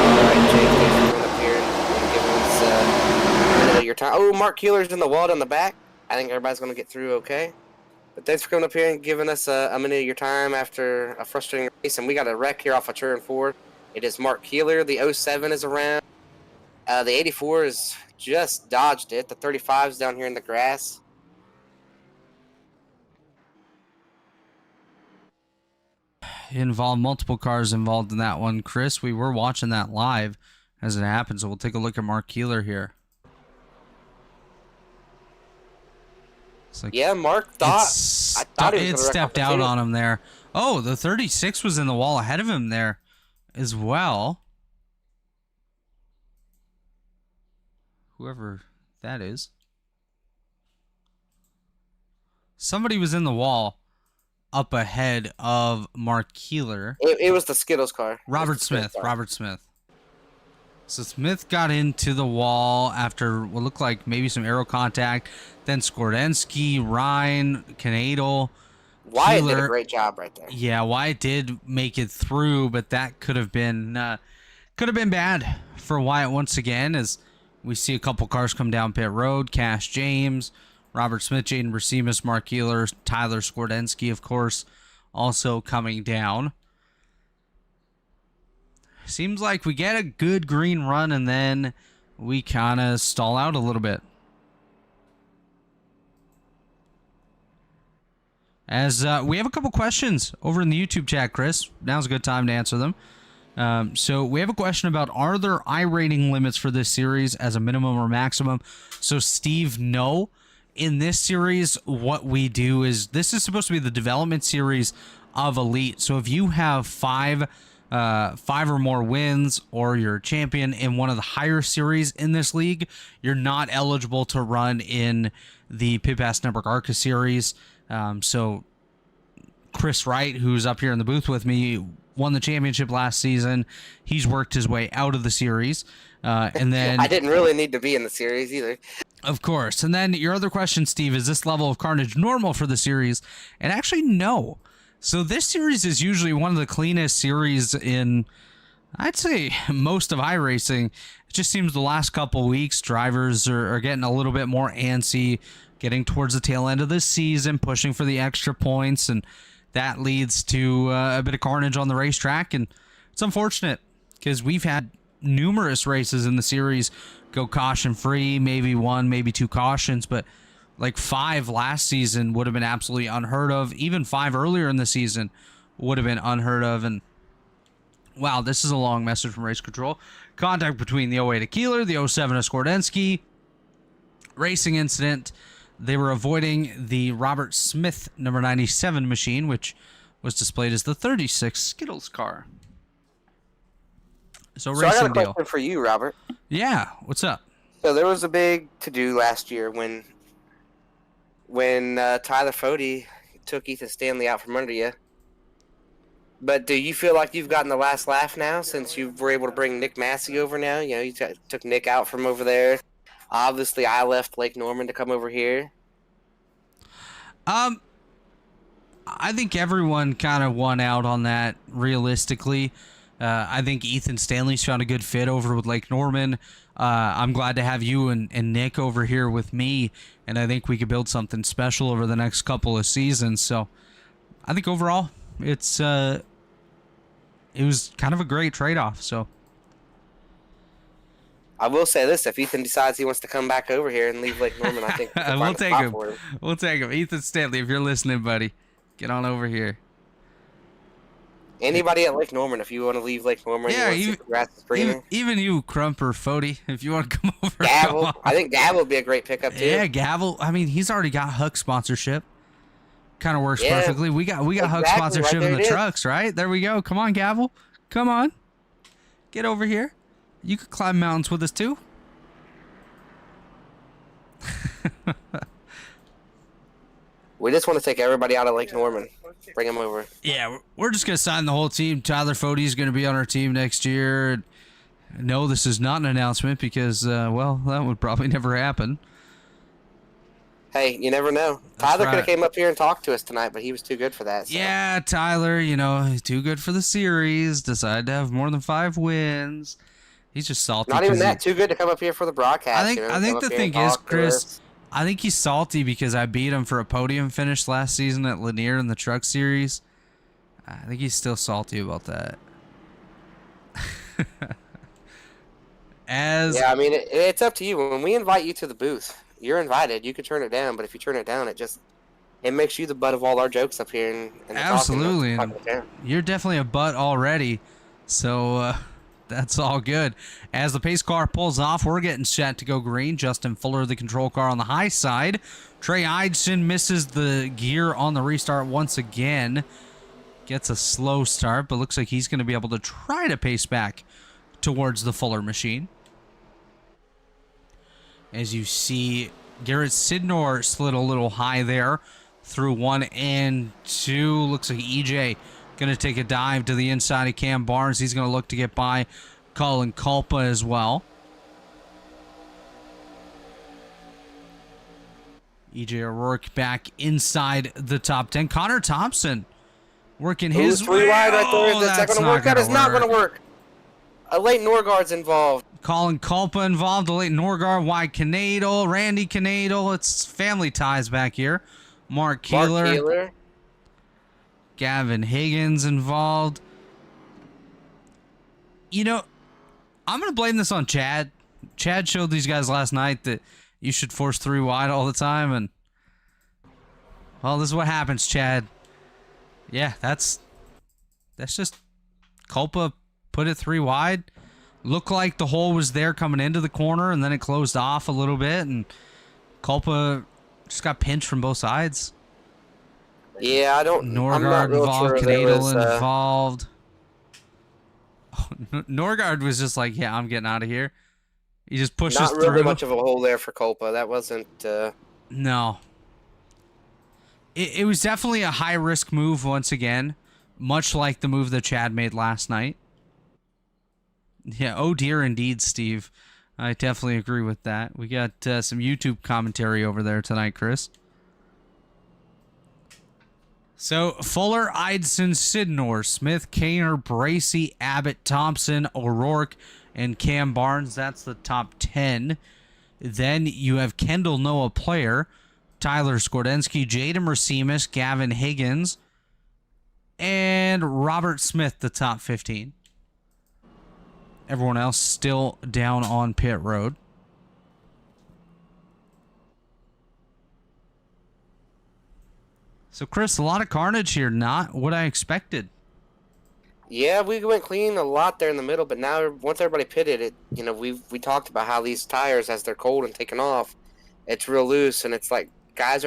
Alright, Jake, thanks for coming up here and giving us a minute of your time. Oh, Mark Keeler's in the wall down the back. I think everybody's going to get through okay. But thanks for coming up here and giving us a minute of your time after a frustrating race. And we got a wreck here off of turn 4. It is Mark Keeler. The 07 is around. The 84 is just dodged it. The 35's down here in the grass. Involved multiple cars involved in that one, Chris. We were watching that live as it happened, so we'll take a look at Mark Keeler here. It's like Yeah, Mark thought. I thought he was it gonna wreck stepped off the out table. on him there. Oh, the 36 was in the wall ahead of him there as well. Whoever that is. Somebody was in the wall up ahead of Mark Keeler. It was the Skittles car. Robert Smith. So Smith got into the wall after what looked like maybe some aero contact. Then Skordensky, Ryan, Canadal. Wyatt did Keeler. a great job right there. Yeah, Wyatt did make it through, but that could have been bad for Wyatt once again, as we see a couple cars come down pit road. Cash James, Robert Smith, Jaden Bersemus, Mark Keeler, Tyler Skordensky, of course, also coming down. Seems like we get a good green run and then we kind of stall out a little bit. As we have a couple questions over in the YouTube chat, Chris. Now's a good time to answer them. So we have a question about, are there iRating limits for this series as a minimum or maximum? So Steve, no. In this series, what we do is, this is supposed to be the development series of Elite. So if you have five or more wins, or you're a champion in one of the higher series in this league, you're not eligible to run in the Pit Pass Network ARCA series. So Chris Wright, who's up here in the booth with me, won the championship last season. He's worked his way out of the series. And then I didn't really need to be in the series either. Of course. And then your other question, Steve, is this level of carnage normal for the series? And actually, no. So this series is usually one of the cleanest series in, I'd say, most of iRacing. It just seems the last couple weeks, drivers are getting a little bit more antsy, getting towards the tail end of the season, pushing for the extra points, and that leads to a bit of carnage on the racetrack. And it's unfortunate because we've had numerous races in the series go caution free, maybe one, maybe two cautions, but like 5 last season would have been absolutely unheard of. Even 5 earlier in the season would have been unheard of. And wow, this is a long message from Race Control. Contact between the 08 of Keeler, the 07 of Skordensky. Racing incident. They were avoiding the Robert Smith number 97 machine, which was displayed as the 36 Skittles car. So I racing got a question for you, Robert. Yeah, what's up? So there was a big to-do last year when Tyler Fody took Ethan Stanley out from under you. But do you feel like you've gotten the last laugh now since you were able to bring Nick Massey over now? You know, you took Nick out from over there. Obviously, I left Lake Norman to come over here. I think everyone kind of won out on that, realistically. I think Ethan Stanley's found a good fit over with Lake Norman. I'm glad to have you and Nick over here with me, and I think we could build something special over the next couple of seasons. So I think overall it was kind of a great trade-off. So I will say this: if Ethan decides he wants to come back over here and leave Lake Norman, I think we'll take him. We'll take him. Ethan Stanley, if you're listening, buddy, get on over here. Anybody at Lake Norman, if you want to leave Lake Norman, yeah, even you, Crump or Fody, if you want to come over. Gavel, I think Gavel would be a great pickup too. Yeah, Gavel. I mean, he's already got Huck sponsorship. Kind of works perfectly. We got Huck sponsorship in the trucks, right? There we go. Come on, Gavel. Come on. Get over here. You could climb mountains with us too. We just want to take everybody out of Lake Norman. Bring them over. Yeah, we're just going to sign the whole team. Tyler Fode is going to be on our team next year. No, this is not an announcement because, well, that would probably never happen. Hey, you never know. Tyler could have came up here and talked to us tonight, but he was too good for that. So. Yeah, Tyler, he's too good for the series. Decided to have more than 5 wins. He's just salty. Not even that. Too good to come up here for the broadcast. I think the thing is, Chris, I think he's salty because I beat him for a podium finish last season at Lanier in the Truck Series. I think he's still salty about that. Yeah, I mean, it's up to you. When we invite you to the booth, you're invited. You can turn it down, but if you turn it down, it makes you the butt of all our jokes up here. And absolutely. You're definitely a butt already, so that's all good. As the pace car pulls off, we're getting set to go green. Justin Fuller, the control car on the high side. Trey Eidson misses the gear on the restart once again. Gets a slow start, but looks like he's going to be able to try to pace back towards the Fuller machine. As you see, Garrett Sidnor slid a little high there through 1 and 2. Looks like EJ going to take a dive to the inside of Cam Barnes. He's going to look to get by Colin Culpa as well. EJ O'Rourke back inside the top 10. Connor Thompson working his 3 wide right there. Oh, that's going to work. That is not going to work. Leighton Norgard's involved. Colin Culpa involved. Leighton Norgard, Wyatt Canadle, Randy Canadle. It's family ties back here. Mark Keeler. Gavin Higgins involved. I'm going to blame this on Chad. Chad showed these guys last night that you should force 3 wide all the time. And, well, this is what happens, Chad. Yeah, that's just Culpa put it 3 wide. Looked like the hole was there coming into the corner, and then it closed off a little bit, and Culpa just got pinched from both sides. Yeah, Norgard involved, Canadle involved. Oh, Norgard was just like, yeah, I'm getting out of here. He just pushed us through. Not really much of a hole there for Culpa. That wasn't... No. It was definitely a high-risk move once again, much like the move that Chad made last night. Yeah, oh dear indeed, Steve. I definitely agree with that. We got some YouTube commentary over there tonight, Chris. So, Fuller, Eidson, Sidnor, Smith, Kaner, Bracey, Abbott, Thompson, O'Rourke, and Cam Barnes. That's the top 10. Then you have Kendall Noah Player, Tyler Skordensky, Jaden Racimus, Gavin Higgins, and Robert Smith, the top 15. Everyone else still down on pit road. So, Chris, a lot of carnage here. Not what I expected. Yeah, we went clean a lot there in the middle, but now once everybody pitted, we talked about how these tires, as they're cold and taking off, it's real loose, and it's like guys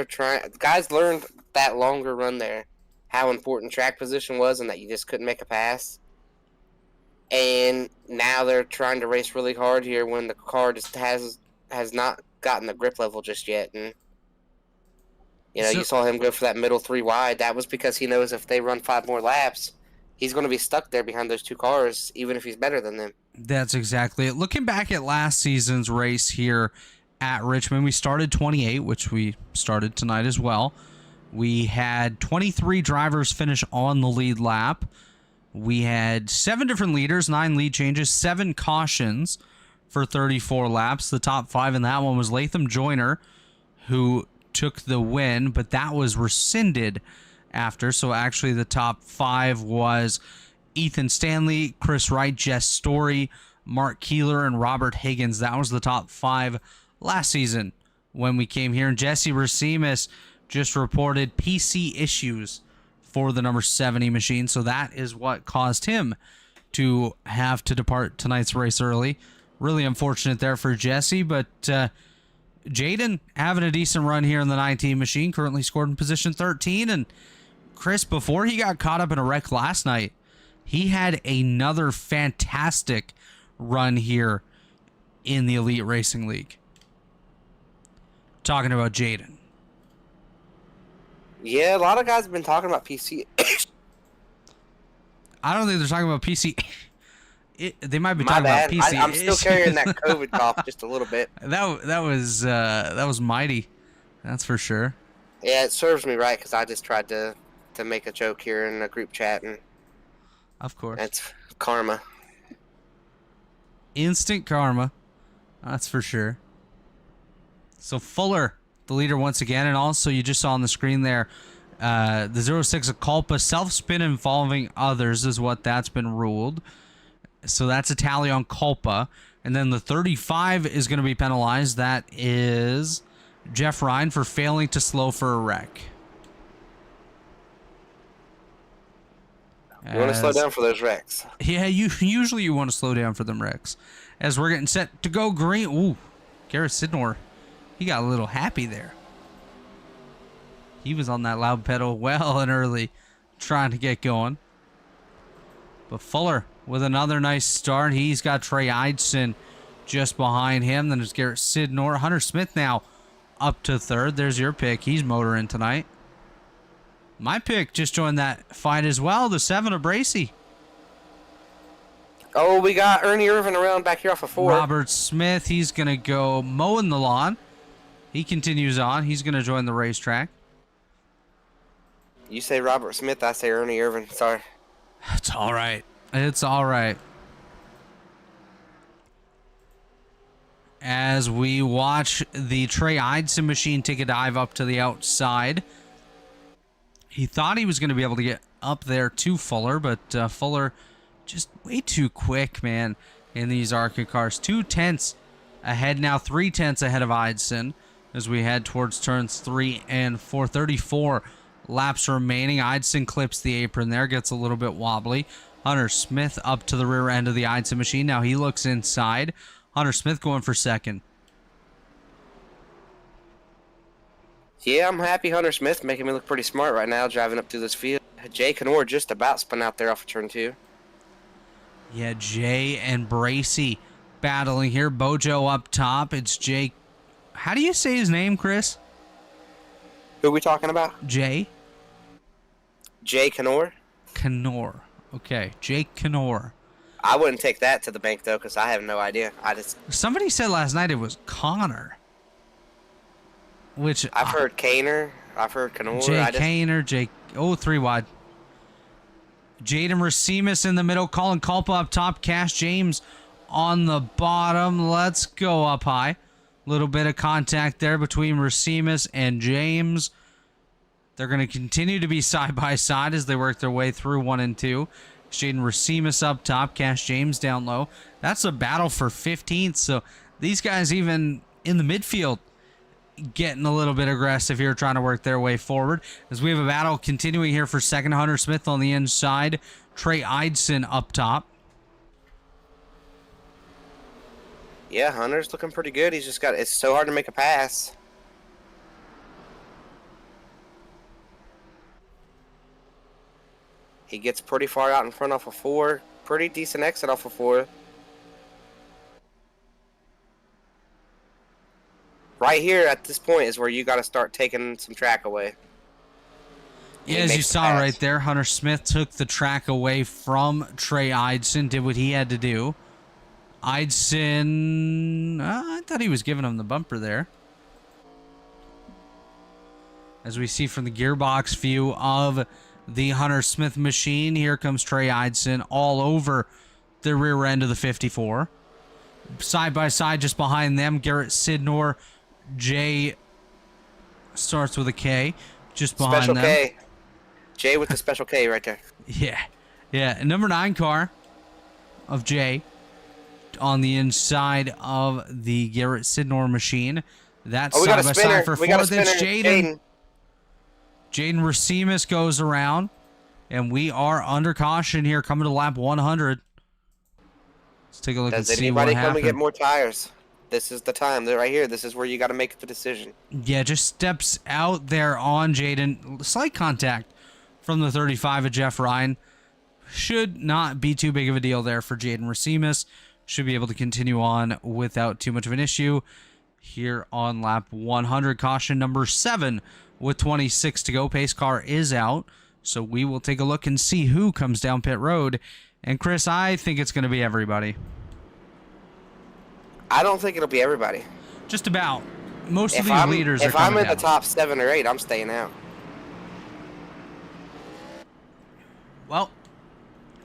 learned that longer run there, how important track position was, and that you just couldn't make a pass. And now they're trying to race really hard here when the car just has not gotten the grip level just yet. And you saw him go for that middle 3 wide. That was because he knows if they run 5 more laps, he's going to be stuck there behind those 2 cars, even if he's better than them. That's exactly it. Looking back at last season's race here at Richmond, we started 28, which we started tonight as well. We had 23 drivers finish on the lead lap. We had 7 different leaders, 9 lead changes, 7 cautions for 34 laps. The top 5 in that one was Latham Joyner, who took the win, but that was rescinded after. So actually the top 5 was Ethan Stanley, Chris Wright, Jess Story, Mark Keeler, and Robert Higgins. That was the top 5 last season when we came here. And Jesse Racimus just reported PC issues for the number 70 machine, so that is what caused him to have to depart tonight's race early. Really unfortunate there for Jesse, but Jaden having a decent run here in the 19 machine, currently scored in position 13, and Chris, before he got caught up in a wreck last night, He had another fantastic run here in the Elite Racing League. Talking about Jaden. Yeah, a lot of guys have been talking about PC. I don't think they're talking about PC. They might be My talking bad. about PC. I'm still carrying that COVID cough just a little bit. That was mighty. That's for sure. Yeah, it serves me right because I just tried to make a joke here in a group chat, and Of course. that's karma. Instant karma. That's for sure. So Fuller, the leader once again, and also you just saw on the screen there, the 06 of Culpa, self-spin involving others is what that's been ruled. So that's a tally on Culpa. And then the 35 is going to be penalized. That is Jeff Ryan for failing to slow for a wreck. You want to slow down for those wrecks. Yeah, usually you want to slow down for them wrecks. As we're getting set to go green. Ooh, Garrett Sidnor, he got a little happy there. He was on that loud pedal well and early, trying to get going. But Fuller with another nice start. He's got Trey Eidson just behind him. Then there's Garrett Sidnor. Hunter Smith now up to third. There's your pick. He's motoring tonight. My pick just joined that fight as well. The 7 of Bracey. Oh, we got Ernie Irvin around back here off of 4. Robert Smith, he's going to go mowing the lawn. He continues on. He's going to join the racetrack. You say Robert Smith, I say Ernie Irvin. Sorry. It's all right. It's all right. As we watch the Trey Eidson machine take a dive up to the outside. He thought he was going to be able to get up there to Fuller, but Fuller just way too quick, man, in these ARCA cars. 2/10 ahead now, 3/10 ahead of Eidson as we head towards turns 3 and 4. 34 laps remaining. Eidson clips the apron there, gets a little bit wobbly. Hunter Smith up to the rear end of the Eidson machine. Now he looks inside. Hunter Smith going for second. Yeah, I'm happy Hunter Smith making me look pretty smart right now driving up through this field. Jay Canor just about spun out there off of turn 2. Yeah, Jay and Bracey battling here. Bojo up top. It's Jay. How do you say his name, Chris? Who are we talking about? Jay? Jay Canor? Canor. Okay, Jay Canor. I wouldn't take that to the bank, though, because I have no idea. Somebody said last night it was Connor. Which I've heard Kaner. I've heard Canor. Jay Kaner, Jay. Oh, 3 wide. Jaden Racimus in the middle. Colin Culpa up top. Cash James on the bottom. Let's go up high. Little bit of contact there between Racimus and James. They're going to continue to be side by side as they work their way through 1 and 2. Jaden Racimus up top. Cash James down low. That's a battle for 15th. So these guys even in the midfield getting a little bit aggressive here, trying to work their way forward. As we have a battle continuing here for second. Hunter Smith on the inside. Trey Eidson up top. Yeah, Hunter's looking pretty good. He's just got, it's so hard to make a pass. He gets pretty far out in front off of 4. Pretty decent exit off of 4. Right here at this point is where you got to start taking some track away. Yeah, as you saw right there, Hunter Smith took the track away from Trey Eidson, did what he had to do. Eidson, I thought he was giving him the bumper there. As we see from the gearbox view of the Hunter Smith machine, here comes Trey Eidson all over the rear end of the 54. Side by side, just behind them, Garrett Sidnor. Jay starts with a K, just behind special them. K. Jay with the special K right there. Yeah. And number 9 car of Jay on the inside of the Garrett Sidnor machine. That's side by side for 4th. It's Jaden. Jaden Racimus goes around, and we are under caution here coming to lap 100. Let's take a look and see what happened. Does anybody come and get more tires? This is the time. They're right here. This is where you got to make the decision. Yeah, just steps out there on Jaden. Slight contact from the 35 of Jeff Ryan. should not be too big of a deal there for Jaden Racimus. Should be able to continue on without too much of an issue. Here on lap 100, caution number 7 with 26 to go. Pace car is out, so we will take a look and see who comes down pit road. And Chris, I think it's going to be everybody. I don't think it'll be everybody. Just about. Most of the leaders are coming down. If I'm in down. the top 7 or 8, I'm staying out. Well,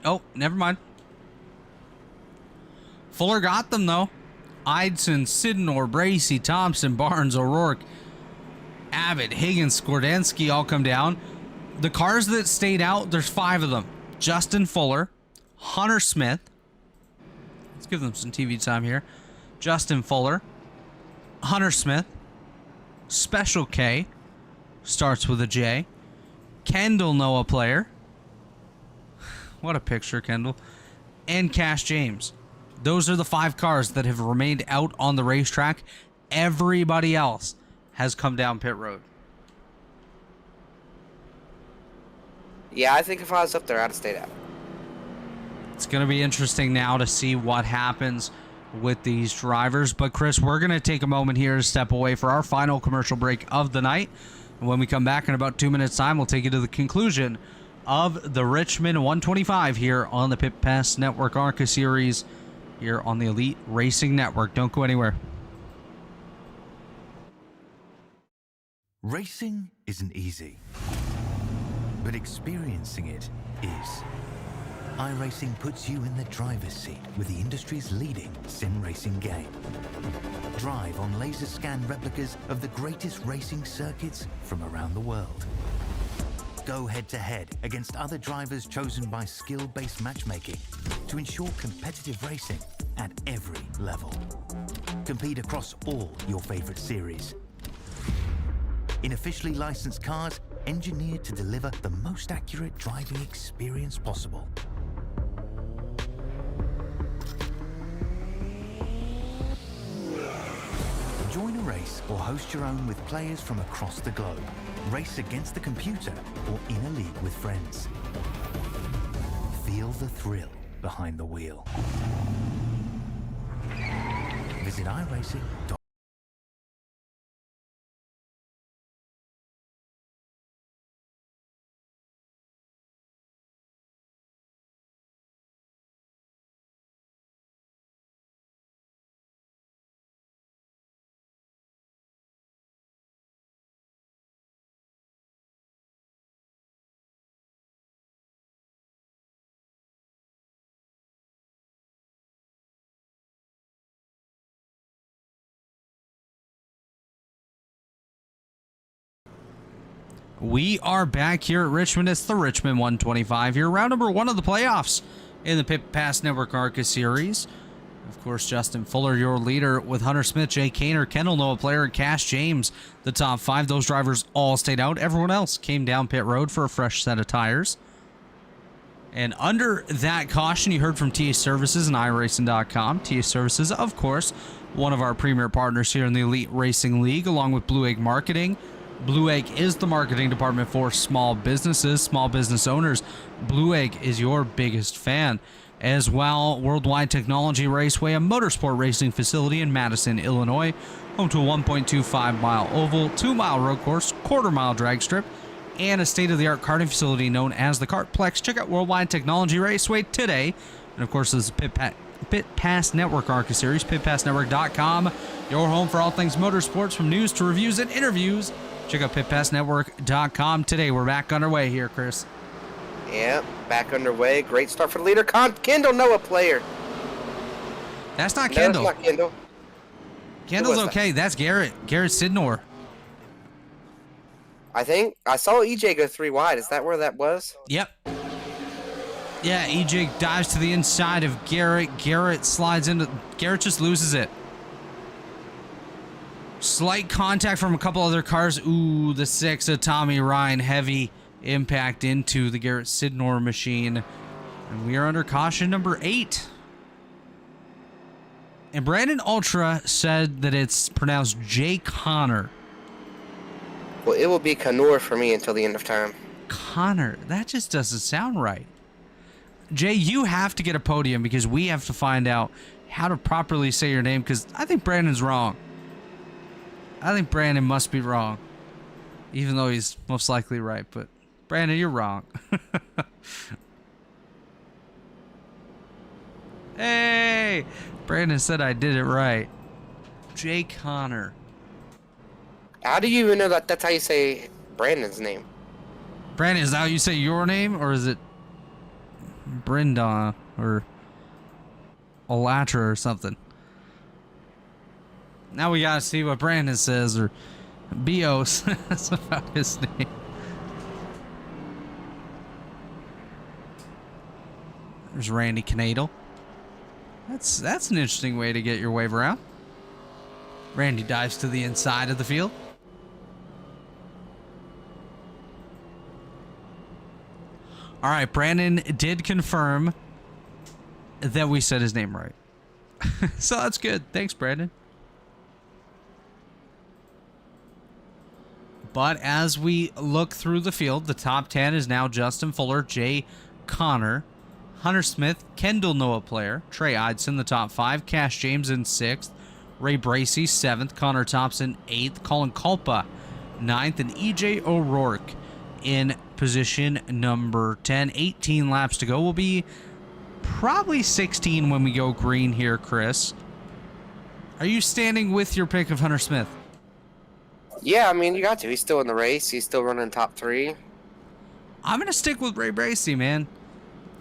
oh, never mind. Fuller got them, though. Eidson, Sidnor, Bracey, Thompson, Barnes, O'Rourke, Abbott, Higgins, Skordensky all come down. The cars that stayed out, there's 5 of them. Justin Fuller, Hunter Smith. Let's give them some TV time here. Justin Fuller, Hunter Smith, Special K, starts with a J, Kendall Noah Player. What a picture, Kendall. And Cash James. Those are the 5 cars that have remained out on the racetrack. Everybody else has come down pit road. Yeah, I think if I was up there, I'd have stayed out. It's going to be interesting now to see what happens with these drivers. But Chris, we're going to take a moment here to step away for our final commercial break of the night. And when we come back in about 2 minutes time, we'll take you to the conclusion of the Richmond 125 here on the Pit Pass Network ARCA series here on the Elite Racing Network. Don't go anywhere. Racing isn't easy, but experiencing it is. iRacing puts you in the driver's seat with the industry's leading sim racing game. Drive on laser scan replicas of the greatest racing circuits from around the world. Go head-to-head against other drivers chosen by skill-based matchmaking to ensure competitive racing at every level. Compete across all your favorite series. In officially licensed cars, engineered to deliver the most accurate driving experience possible. Join a race or host your own with players from across the globe. Race against the computer or in a league with friends. Feel the thrill behind the wheel. Visit iRacing.com. We are back here at Richmond. It's the Richmond 125 here. Round number 1 of the playoffs in the Pit Pass Network ARCA series. Of course, Justin Fuller, your leader, with Hunter Smith, Jay Kaner, Kendall Noah Player, and Cash James, the top 5. Those drivers all stayed out. Everyone else came down pit road for a fresh set of tires. And under that caution, you heard from TA Services and iRacing.com. TA Services, of course, one of our premier partners here in the Elite Racing League, along with Blue Egg Marketing. Blue Egg is the marketing department for small businesses, small business owners. Blue Egg is your biggest fan. As well, Worldwide Technology Raceway, a motorsport racing facility in Madison, Illinois, home to a 1.25-mile oval, 2-mile road course, quarter-mile drag strip, and a state-of-the-art karting facility known as the Kartplex. Check out Worldwide Technology Raceway today. And, of course, this is Pit Pass Network ARCA series, pitpassnetwork.com, your home for all things motorsports, from news to reviews and interviews. Check out pitpassnetwork.com today. We're back underway here, Chris. Yep, back underway. Great start for the leader. Kendall Noah Player. That's not Kendall. No, that's not Kendall. Kendall's okay. That's Garrett. Garrett Sidnor. I think I saw EJ go 3 wide. Is that where that was? Yep. Yeah, EJ dives to the inside of Garrett. Garrett slides into... Garrett just loses it. Slight contact from a couple other cars. Ooh, the 6 of Tommy Ryan. Heavy impact into the Garrett Sidnor machine. And we are under caution number 8. And Brandon Ultra said that it's pronounced Jay Connor. Well, it will be Connor for me until the end of time. Connor. That just doesn't sound right. Jay, you have to get a podium because we have to find out how to properly say your name, because I think Brandon's wrong. I think Brandon must be wrong, even though he's most likely right. But Brandon, you're wrong. Hey, Brandon said I did it right. Jay Connor. How do you even know that that's how you say Brandon's name? Brandon, is that how you say your name, or is it Brenda or Olatra or something? Now we gotta see what Brandon says, or Bios. That's about his name. There's Randy Canadle. That's an interesting way to get your wave around. Randy dives to the inside of the field. All right, Brandon did confirm that we said his name right. So that's good. Thanks, Brandon. But as we look through the field, the top 10 is now Justin Fuller, Jay Connor, Hunter Smith, Kendall Noah Player, Trey Idson, the top 5, Cash James in 6th, Ray Bracey 7th, Connor Thompson 8th, Colin Culpa 9th, and EJ O'Rourke in position number 10. 18 laps to go. Will be probably 16 when we go green here, Chris. Are you standing with your pick of Hunter Smith? Yeah, I mean, you got to. He's still in the race. He's still running top 3. I'm going to stick with Ray Bracey, man.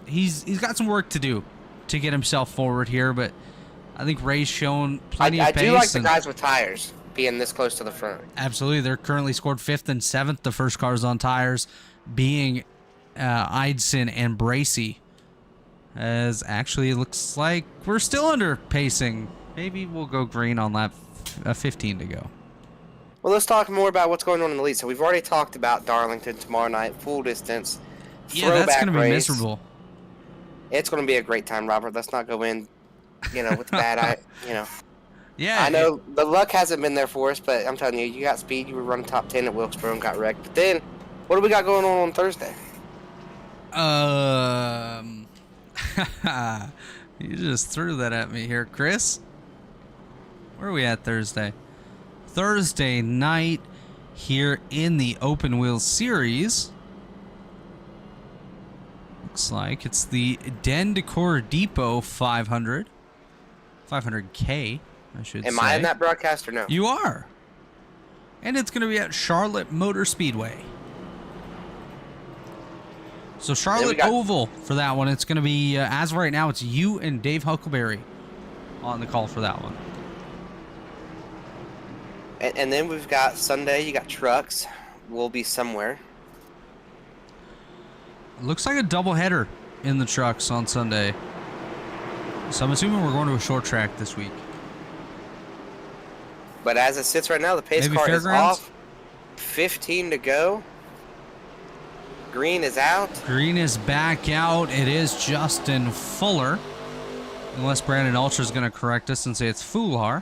He's got some work to do to get himself forward here, but I think Ray's shown plenty of pace. I do like the guys with tires being this close to the front. Absolutely. They're currently scored 5th and 7th, the first cars on tires being Idson and Bracey. As actually it looks like we're still under pacing. Maybe we'll go green on lap 15 to go. Well, let's talk more about what's going on in the lead. So we've already talked about Darlington tomorrow night, full distance. Yeah, that's going to be race. miserable. It's going to be a great time, Robert. Let's not go in, with bad eye, Yeah. I know the luck hasn't been there for us, but I'm telling you, you got speed. You were running top 10 at Wilkesboro and got wrecked. But then, what do we got going on Thursday? You just threw that at me here, Chris. Where are we at Thursday? Thursday night here in the Open Wheel Series. Looks like it's the Den Decor Depot 500. 500K, I should say. Am I in that broadcast or no? You are. And it's going to be at Charlotte Motor Speedway. So Charlotte Oval for that one. It's going to be, as of right now, it's you and Dave Huckleberry on the call for that one. And then we've got Sunday. You got trucks. We'll be somewhere. Looks like a doubleheader in the trucks on Sunday. So I'm assuming we're going to a short track this week. But as it sits right now, the pace car is off. 15 to go. Green is out. Green is back out. It is Justin Fuller. Unless Brandon Ultra is going to correct us and say it's Fular.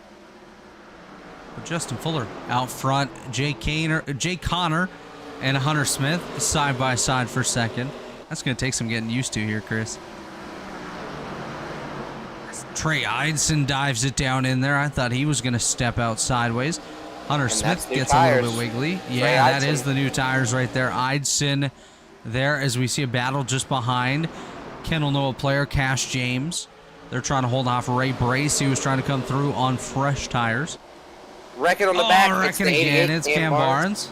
But Justin Fuller out front. Jay Connor and Hunter Smith side by side for second. That's going to take some getting used to here, Chris. Trey Idson dives it down in there. I thought he was going to step out sideways. Hunter Smith gets a little bit wiggly. Yeah, that is the new tires right there. Idson there as we see a battle just behind. Kendall Noah Player, Cash James. They're trying to hold off Ray Bracey, who's trying to come through on fresh tires. Wrecking on the back. Wrecking again. It's Cam Barnes.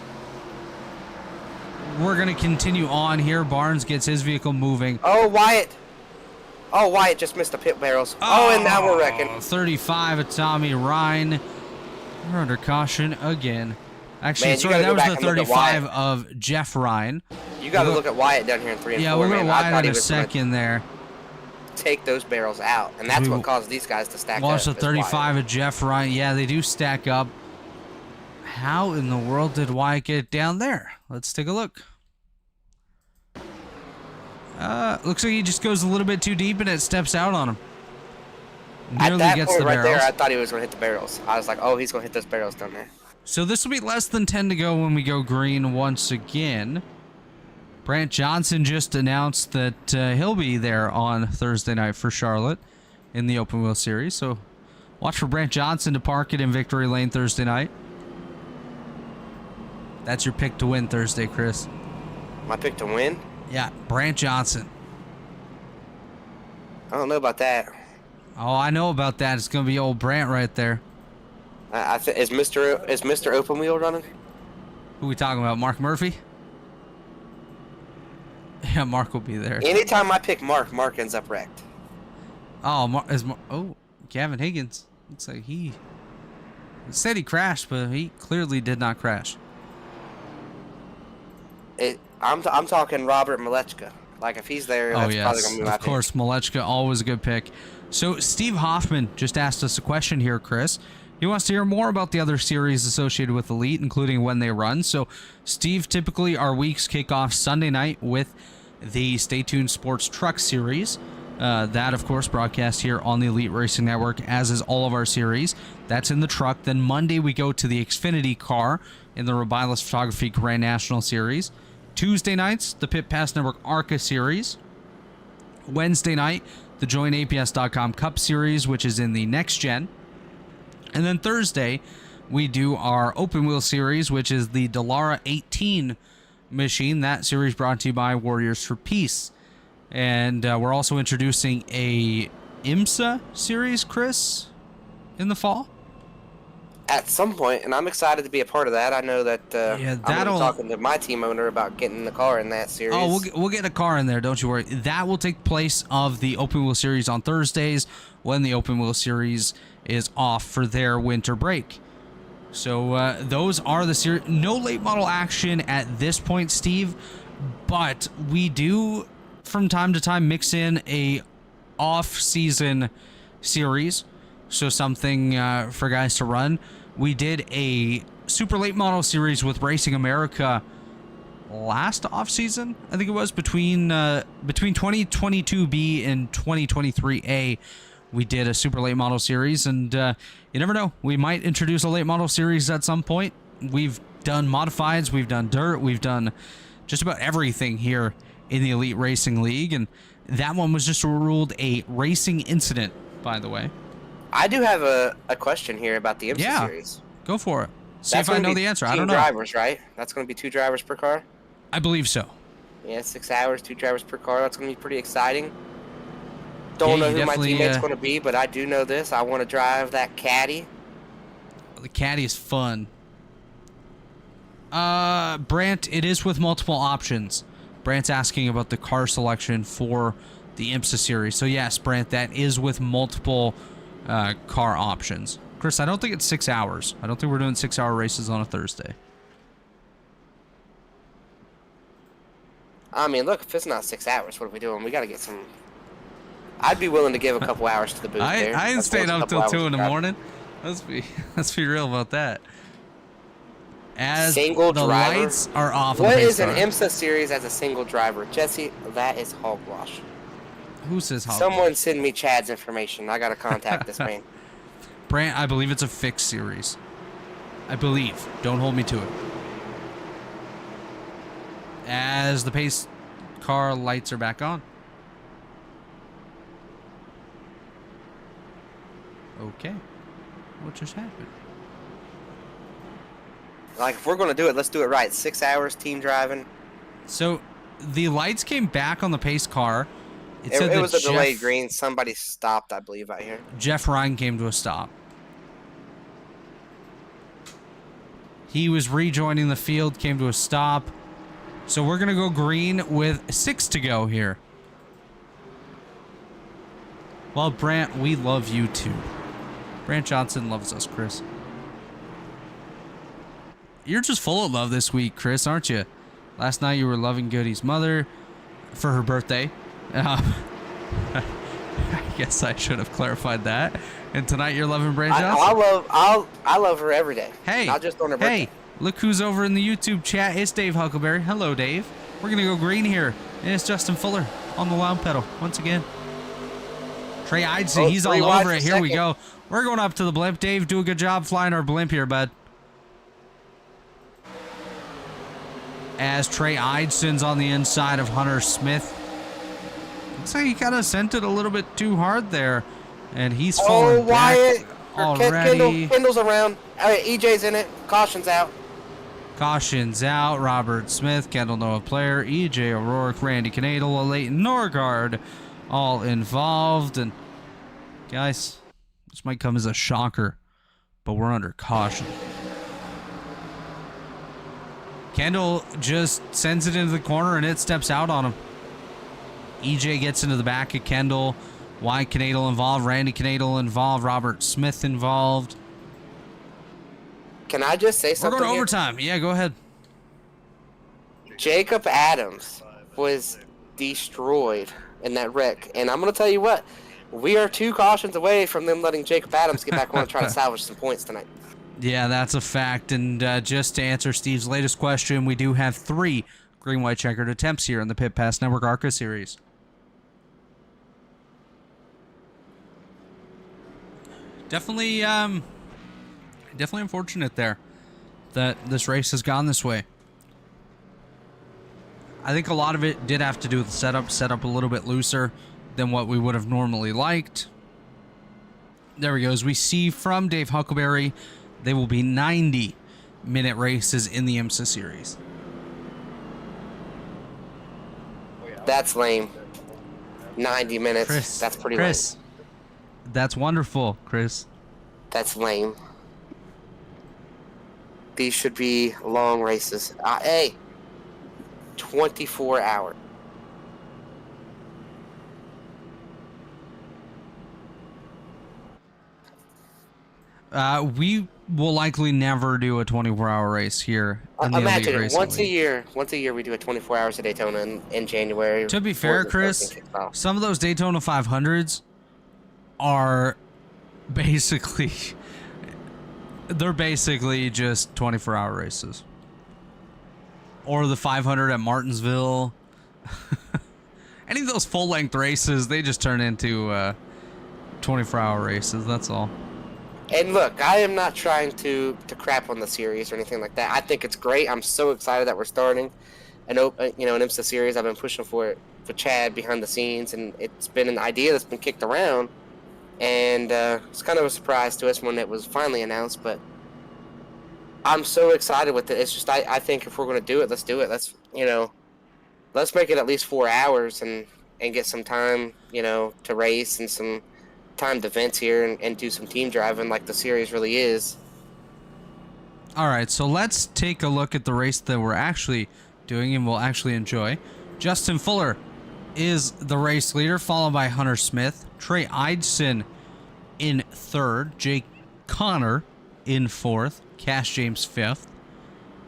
We're going to continue on here. Barnes gets his vehicle moving. Oh, Wyatt. Oh, Wyatt just missed the pit barrels. Oh, and now we're wrecking. 35 of Tommy Ryan. We're under caution again. Actually, Man, sorry, that was the 35 of Jeff Ryan. You got to look at Wyatt down here in 3 and 4. Yeah, we'll go Wyatt in a second there. Take those barrels out, and that's what caused these guys to stack up. Watch the 35 of Jeff Ryan. Yeah, they do stack up. How in the world did Wyatt get down there? Let's take a look. Looks like he just goes a little bit too deep and it steps out on him. Nearly at that point right there, I thought he was going to hit the barrels. I was like, oh, he's going to hit those barrels down there. So this will be less than 10 to go when we go green once again. Brant Johnson just announced that he'll be there on Thursday night for Charlotte in the open wheel series. So watch for Brant Johnson to park it in Victory Lane Thursday night. That's your pick to win Thursday, Chris. My pick to win? Yeah, Brant Johnson. I don't know about that. Oh, I know about that. It's going to be old Brant right there. Is Mr. Open Wheel running? Who we talking about? Mark Murphy? Yeah, Mark will be there. Anytime I pick Mark ends up wrecked. Oh, Gavin Higgins. Looks like he said he crashed, but he clearly did not crash. I'm talking Robert Malechka. Like, if he's there, that's probably going to be my pick. Of course, Malechka, always a good pick. So Steve Hoffman just asked us a question here, Chris. He wants to hear more about the other series associated with Elite, including when they run. So, Steve, typically our weeks kick off Sunday night with the Stay Tuned Sports Truck Series. That, of course, broadcast here on the Elite Racing Network, as is all of our series. That's in the truck. Then Monday we go to the Xfinity car in the Robilus Photography Grand National Series. Tuesday nights, the Pit Pass Network ARCA Series. Wednesday night, the JoinAPS.com Cup Series, which is in the Next Gen. And then Thursday, we do our Open Wheel Series, which is the Dallara 18 machine. That series brought to you by Warriors for Peace. And we're also introducing a IMSA series, Chris, in the fall. At some point, and I'm excited to be a part of that. I know that I'm going to be talking to my team owner about getting the car in that series. Oh, we'll get a car in there, don't you worry. That will take place of the Open Wheel Series on Thursdays when the Open Wheel Series is off for their winter break. So those are the series. No late model action at this point, Steve, but we do from time to time mix in a off-season series, so something for guys to run. We did a super late model series with Racing America last off-season, I think it was, between 2022B and 2023A. We did a super late model series, and you never know, we might introduce a late model series at some point. We've done modifieds, we've done dirt, we've done just about everything here in the Elite Racing League, and that one was just ruled a racing incident, by the way. I do have a question here about the IMSA series. Go for it. See if I know the answer. I don't know. 2 drivers, right? That's going to be 2 drivers per car? I believe so. Yeah, 6 hours, 2 drivers per car. That's going to be pretty exciting. Don't know who my teammate's going to be, but I do know this. I want to drive that Caddy. The Caddy is fun. Brant, it is with multiple options. Brant's asking about the car selection for the IMSA series. So yes, Brant, that is with multiple car options. Chris, I don't think it's 6 hours. I don't think we're doing 6-hour races on a Thursday. I mean, look, if it's not 6 hours, what are we doing? We got to get some... I'd be willing to give a couple hours to the booth there. I ain't staying up till 2 in the morning. Let's be real about that. As single the driver? Lights are off. What is an IMSA series as a single driver? Jesse, that is hogwash. Who says hogwash? Someone send me Chad's information. I got to contact this man. Brant, I believe it's a fixed series. I believe. Don't hold me to it. As the pace car lights are back on. Okay. What just happened? Like, if we're going to do it, let's do it right. 6 hours, team driving. So, the lights came back on the pace car. It was a delayed green. Somebody stopped, I believe, out here. Jeff Ryan came to a stop. He was rejoining the field, came to a stop. So, we're going to go green with 6 to go here. Well, Brant, we love you too. Brant Johnson loves us, Chris. You're just full of love this week, Chris, aren't you? Last night you were loving Goody's mother for her birthday. I guess I should have clarified that. And tonight you're loving Brant Johnson. I love her every day. Hey, not just on her birthday. Hey, look who's over in the YouTube chat. It's Dave Huckleberry. Hello, Dave. We're gonna go green here, and it's Justin Fuller on the loud pedal once again. Trey Eidson, he's all over it. Here we go. We're going up to the blimp. Dave, do a good job flying our blimp here, bud. as Trey Eidson's on the inside of Hunter Smith. Looks like he kind of sent it a little bit too hard there, and he's falling Wyatt. back already. Kendall's around. All right, EJ's in it. Caution's out. Caution's out. Robert Smith, Kendall Noah Player, EJ O'Rourke, Randy Canadle, Leighton Norgard, all involved. And guys, this might come as a shocker, but we're under caution. Kendall just sends it into the corner and it steps out on him. EJ gets into the back of Kendall. Wyatt Canadle involved, Randy Canadle involved, Robert Smith involved. Can I just say something? We're going to overtime. Yeah, go ahead. Jacob Adams was destroyed in that wreck. And I'm going to tell you what, we are 2 cautions away from them letting Jacob Adams get back on and try to salvage some points tonight. Yeah, that's a fact. And just to answer Steve's latest question, we do have 3 green-white checkered attempts here in the Pit Pass Network ARCA series. Definitely unfortunate there that this race has gone this way. I think a lot of it did have to do with the setup a little bit looser than what we would have normally liked. There we go. As we see from Dave Huckleberry, they will be 90-minute races in the IMSA series. That's lame. 90 minutes. Chris, that's pretty lame. That's wonderful, Chris. That's lame. These should be long races. Hey, 24 hours. We will likely never do a 24-hour race here in the Elite Imagine Racing once a League. year. Once a year, we do a 24 hours of Daytona in January. To be fair, Chris, some of those Daytona 500s are basically just 24-hour races. Or the 500 at Martinsville. Any of those full-length races, they just turn into 24-hour races. That's all. And look, I am not trying to crap on the series or anything like that. I think it's great. I'm so excited that we're starting an IMSA series. I've been pushing for it for Chad behind the scenes, and it's been an idea that's been kicked around. And it's kind of a surprise to us when it was finally announced, but I'm so excited with it. It's just I think if we're going to do it, let's do it. Let's make it at least 4 hours and get some time, to race and some timed events here and do some team driving like the series really is. All right, so let's take a look at the race that we're actually doing and we'll actually enjoy. Justin Fuller is the race leader, followed by Hunter Smith, Trey Eidson in 3rd, Jake Connor in 4th, Cash James 5th.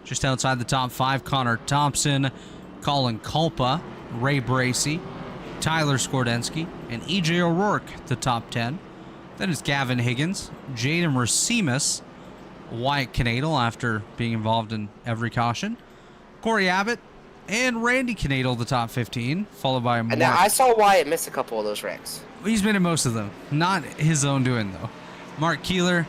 Just outside the top 5, Connor Thompson, Colin Culpa, Ray Bracey, Tyler Skordensky, and EJ O'Rourke, the top 10. Then it's Gavin Higgins, Jaden Racimus, Wyatt Canadle after being involved in every caution, Corey Abbott, and Randy Canadle, the top 15, followed by Mark. And now I saw Wyatt miss a couple of those wrecks. He's been in most of them. Not his own doing, though. Mark Keeler,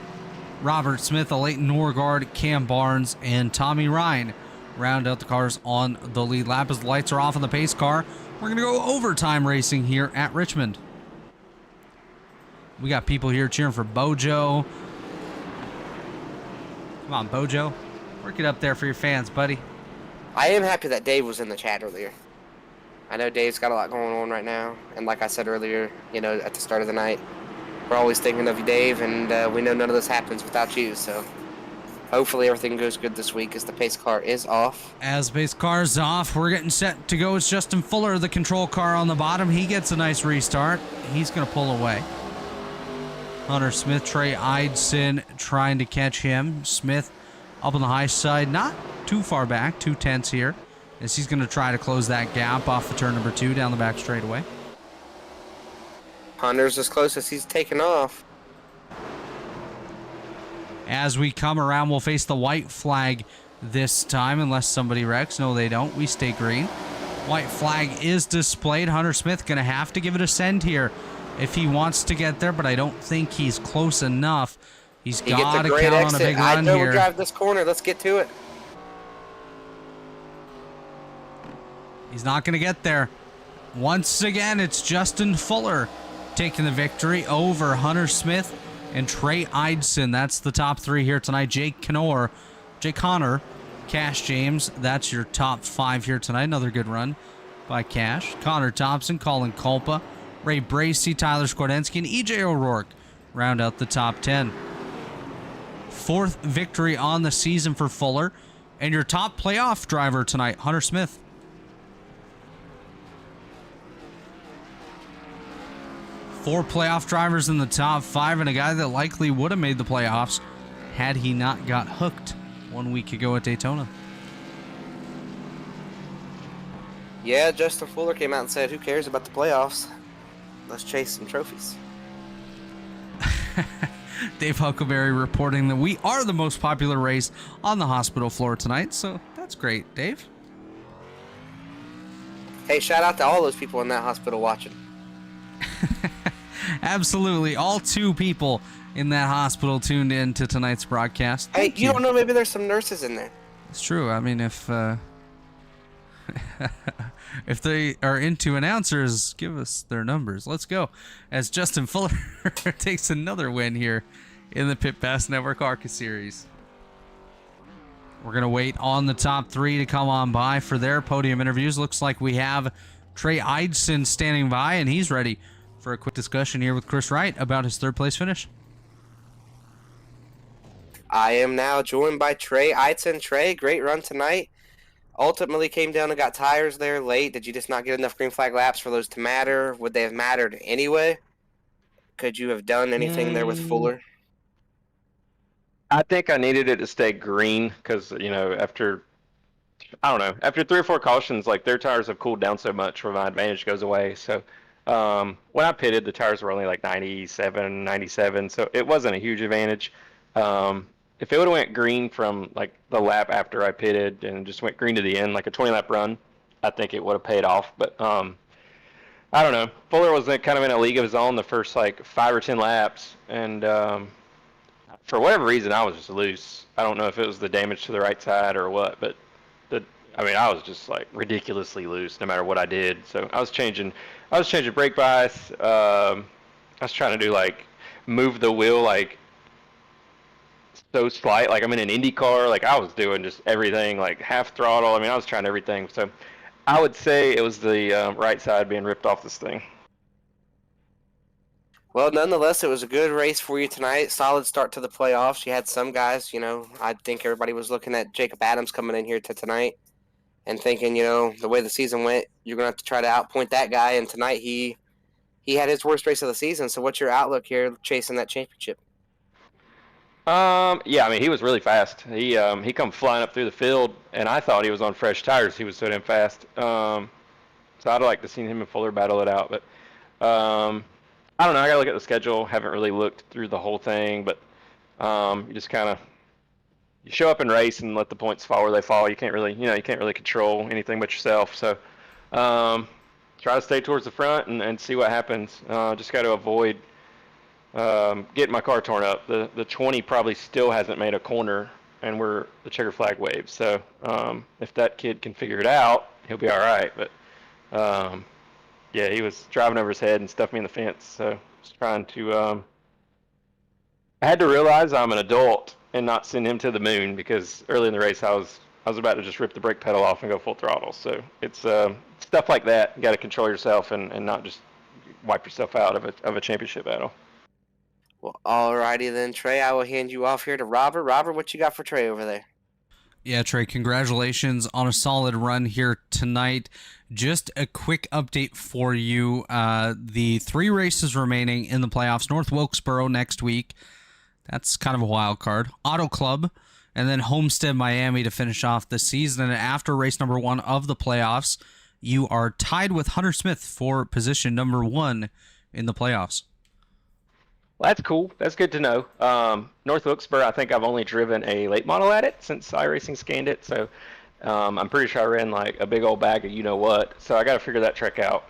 Robert Smith, Leighton Norgard, Cam Barnes, and Tommy Ryan round out the cars on the lead lap as the lights are off on the pace car. We're going to go overtime racing here at Richmond. We got people here cheering for Bojo. Come on, Bojo. Work it up there for your fans, buddy. I am happy that Dave was in the chat earlier. I know Dave's got a lot going on right now, and like I said earlier, at the start of the night, we're always thinking of you, Dave, and we know none of this happens without you, so hopefully everything goes good this week as the pace car is off. As pace car is off, we're getting set to go. It's Justin Fuller, the control car on the bottom. He gets a nice restart. He's going to pull away. Hunter Smith, Trey Eidson trying to catch him. Smith up on the high side, not too far back, 2/10 here, as he's going to try to close that gap off the turn number 2 down the back straightaway. Hunter's as close as he's taken off. As we come around, we'll face the white flag this time, unless somebody wrecks. No, they don't. We stay green. White flag is displayed. Hunter Smith going to have to give it a send here if he wants to get there, but I don't think he's close enough. He's got to count on a big run I know here. we'll drive this corner. Let's get to it. He's not going to get there. Once again, it's Justin Fuller taking the victory over Hunter Smith and Trey Eidson. That's the top three here tonight. Jake Connor, Cash James. That's your top five here tonight. Another good run by Cash. Connor Thompson, Colin Culpa, Ray Bracey, Tyler Skordensky, and EJ O'Rourke round out the top 10. Fourth victory on the season for Fuller. And your top playoff driver tonight, Hunter Smith. Four playoff drivers in the top five, and a guy that likely would have made the playoffs had he not got hooked 1 week ago at Daytona. Yeah, Justin Fuller came out and said, who cares about the playoffs? Let's chase some trophies. Dave Huckleberry reporting that we are the most popular race on the hospital floor tonight, so that's great, Dave. Hey, shout out to all those people in that hospital watching. Absolutely. All 2 people in that hospital tuned in to tonight's broadcast. Hey, you don't know, maybe there's some nurses in there. It's true. I mean, if if they are into announcers, give us their numbers. Let's go. As Justin Fuller takes another win here in the Pit Pass Network ARCA Series. We're going to wait on the top 3 to come on by for their podium interviews. Looks like we have Trey Eidson standing by, and he's ready for a quick discussion here with Chris Wright about his third place finish. I am now joined by Trey Eidson. Trey, great run tonight. Ultimately came down and got tires there late. Did you just not get enough green flag laps for those to matter? Would they have mattered anyway? Could you have done anything there with Fuller? I think I needed it to stay green because, after 3 or 4 cautions, like their tires have cooled down so much where my advantage goes away. So when I pitted, the tires were only like 97, 97, so it wasn't a huge advantage. If it would have went green from like the lap after I pitted and just went green to the end, like a 20-lap run, I think it would have paid off. But I don't know. Fuller was kind of in a league of his own the first like 5 or 10 laps, and for whatever reason, I was just loose. I don't know if it was the damage to the right side or what, but I was just like ridiculously loose no matter what I did. So I was changing brake bias. I was trying to do like move the wheel like so slight, like I'm in an Indy car. Like I was doing just everything, like half throttle. I was trying everything. So I would say it was the right side being ripped off this thing. Well, nonetheless, it was a good race for you tonight. Solid start to the playoffs. You had some guys, I think everybody was looking at Jacob Adams coming in here to tonight and thinking, the way the season went, you're going to have to try to outpoint that guy. And tonight he had his worst race of the season. So what's your outlook here chasing that championship? Yeah, he was really fast. He come flying up through the field, and I thought he was on fresh tires. He was so damn fast. So I'd like to see him and Fuller battle it out. But I don't know. I gotta look at the schedule. Haven't really looked through the whole thing, but you just you show up and race and let the points fall where they fall. You can't really control anything but yourself. So try to stay towards the front and see what happens. Just got to avoid getting my car torn up. The 20 probably still hasn't made a corner, and we're the checker flag waves. So if that kid can figure it out, he'll be all right. But yeah, he was driving over his head and stuffed me in the fence. So I was trying to. I had to realize I'm an adult and not send him to the moon, because early in the race I was about to just rip the brake pedal off and go full throttle. So it's stuff like that. You got to control yourself and not just wipe yourself out of a championship battle. Well, alrighty then, Trey. I will hand you off here to Robert. Robert, what you got for Trey over there? Yeah, Trey, congratulations on a solid run here tonight. Just a quick update for you. The 3 races remaining in the playoffs. North Wilkesboro next week. That's kind of a wild card. Auto Club, and then Homestead, Miami to finish off the season. And after race number 1 of the playoffs, you are tied with Hunter Smith for position number 1 in the playoffs. Well, that's cool. That's good to know. North Wilkesboro, I think I've only driven a late model at it since iRacing scanned it. So I'm pretty sure I ran like a big old bag of you-know-what. So I got to figure that trick out.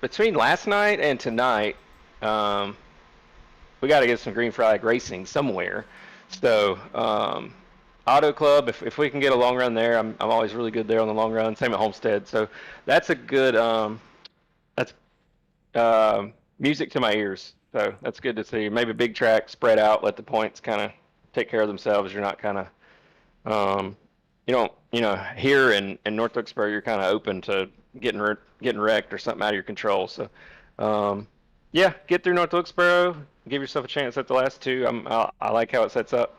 Between last night and tonight, we got to get some green flag racing somewhere. So Auto Club, if we can get a long run there, I'm always really good there on the long run. Same at Homestead. So that's a good that's music to my ears. So that's good to see. Maybe big track, spread out, let the points kind of take care of themselves. You're not kind of you don't, here in North Wilkesboro, you're kind of open to getting wrecked or something out of your control. So yeah, get through North Wilkesboro, give yourself a chance at the last two. I like how it sets up.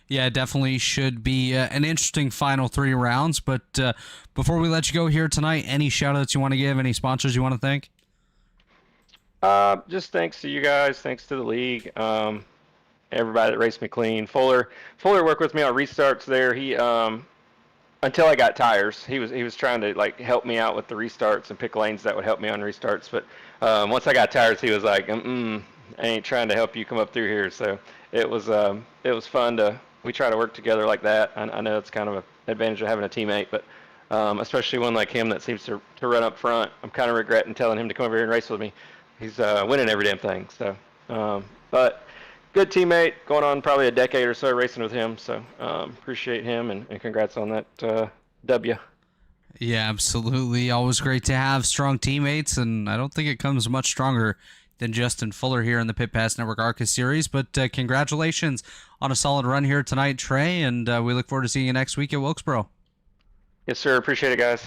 Yeah, definitely should be an interesting final 3 rounds. But before we let you go here tonight, any shout-outs you want to give, any sponsors you want to thank? Just thanks to you guys, thanks to the league, everybody that raced me clean. Fuller worked with me on restarts there. He until I got tires, he was trying to like help me out with the restarts and pick lanes that would help me on restarts. But once I got tires, he was like, I ain't trying to help you come up through here. So it was fun to. We try to work together like that. I know it's kind of an advantage of having a teammate, but especially one like him that seems to run up front. I'm kind of regretting telling him to come over here and race with me. He's winning every damn thing. So, but good teammate, going on probably a decade or so racing with him. So appreciate him and congrats on that W. Yeah, absolutely. Always great to have strong teammates, and I don't think it comes much stronger than Justin Fuller here in the Pit Pass Network ARCA series. But congratulations on a solid run here tonight, Trey, and we look forward to seeing you next week at Wilkesboro. Yes, sir. Appreciate it, guys.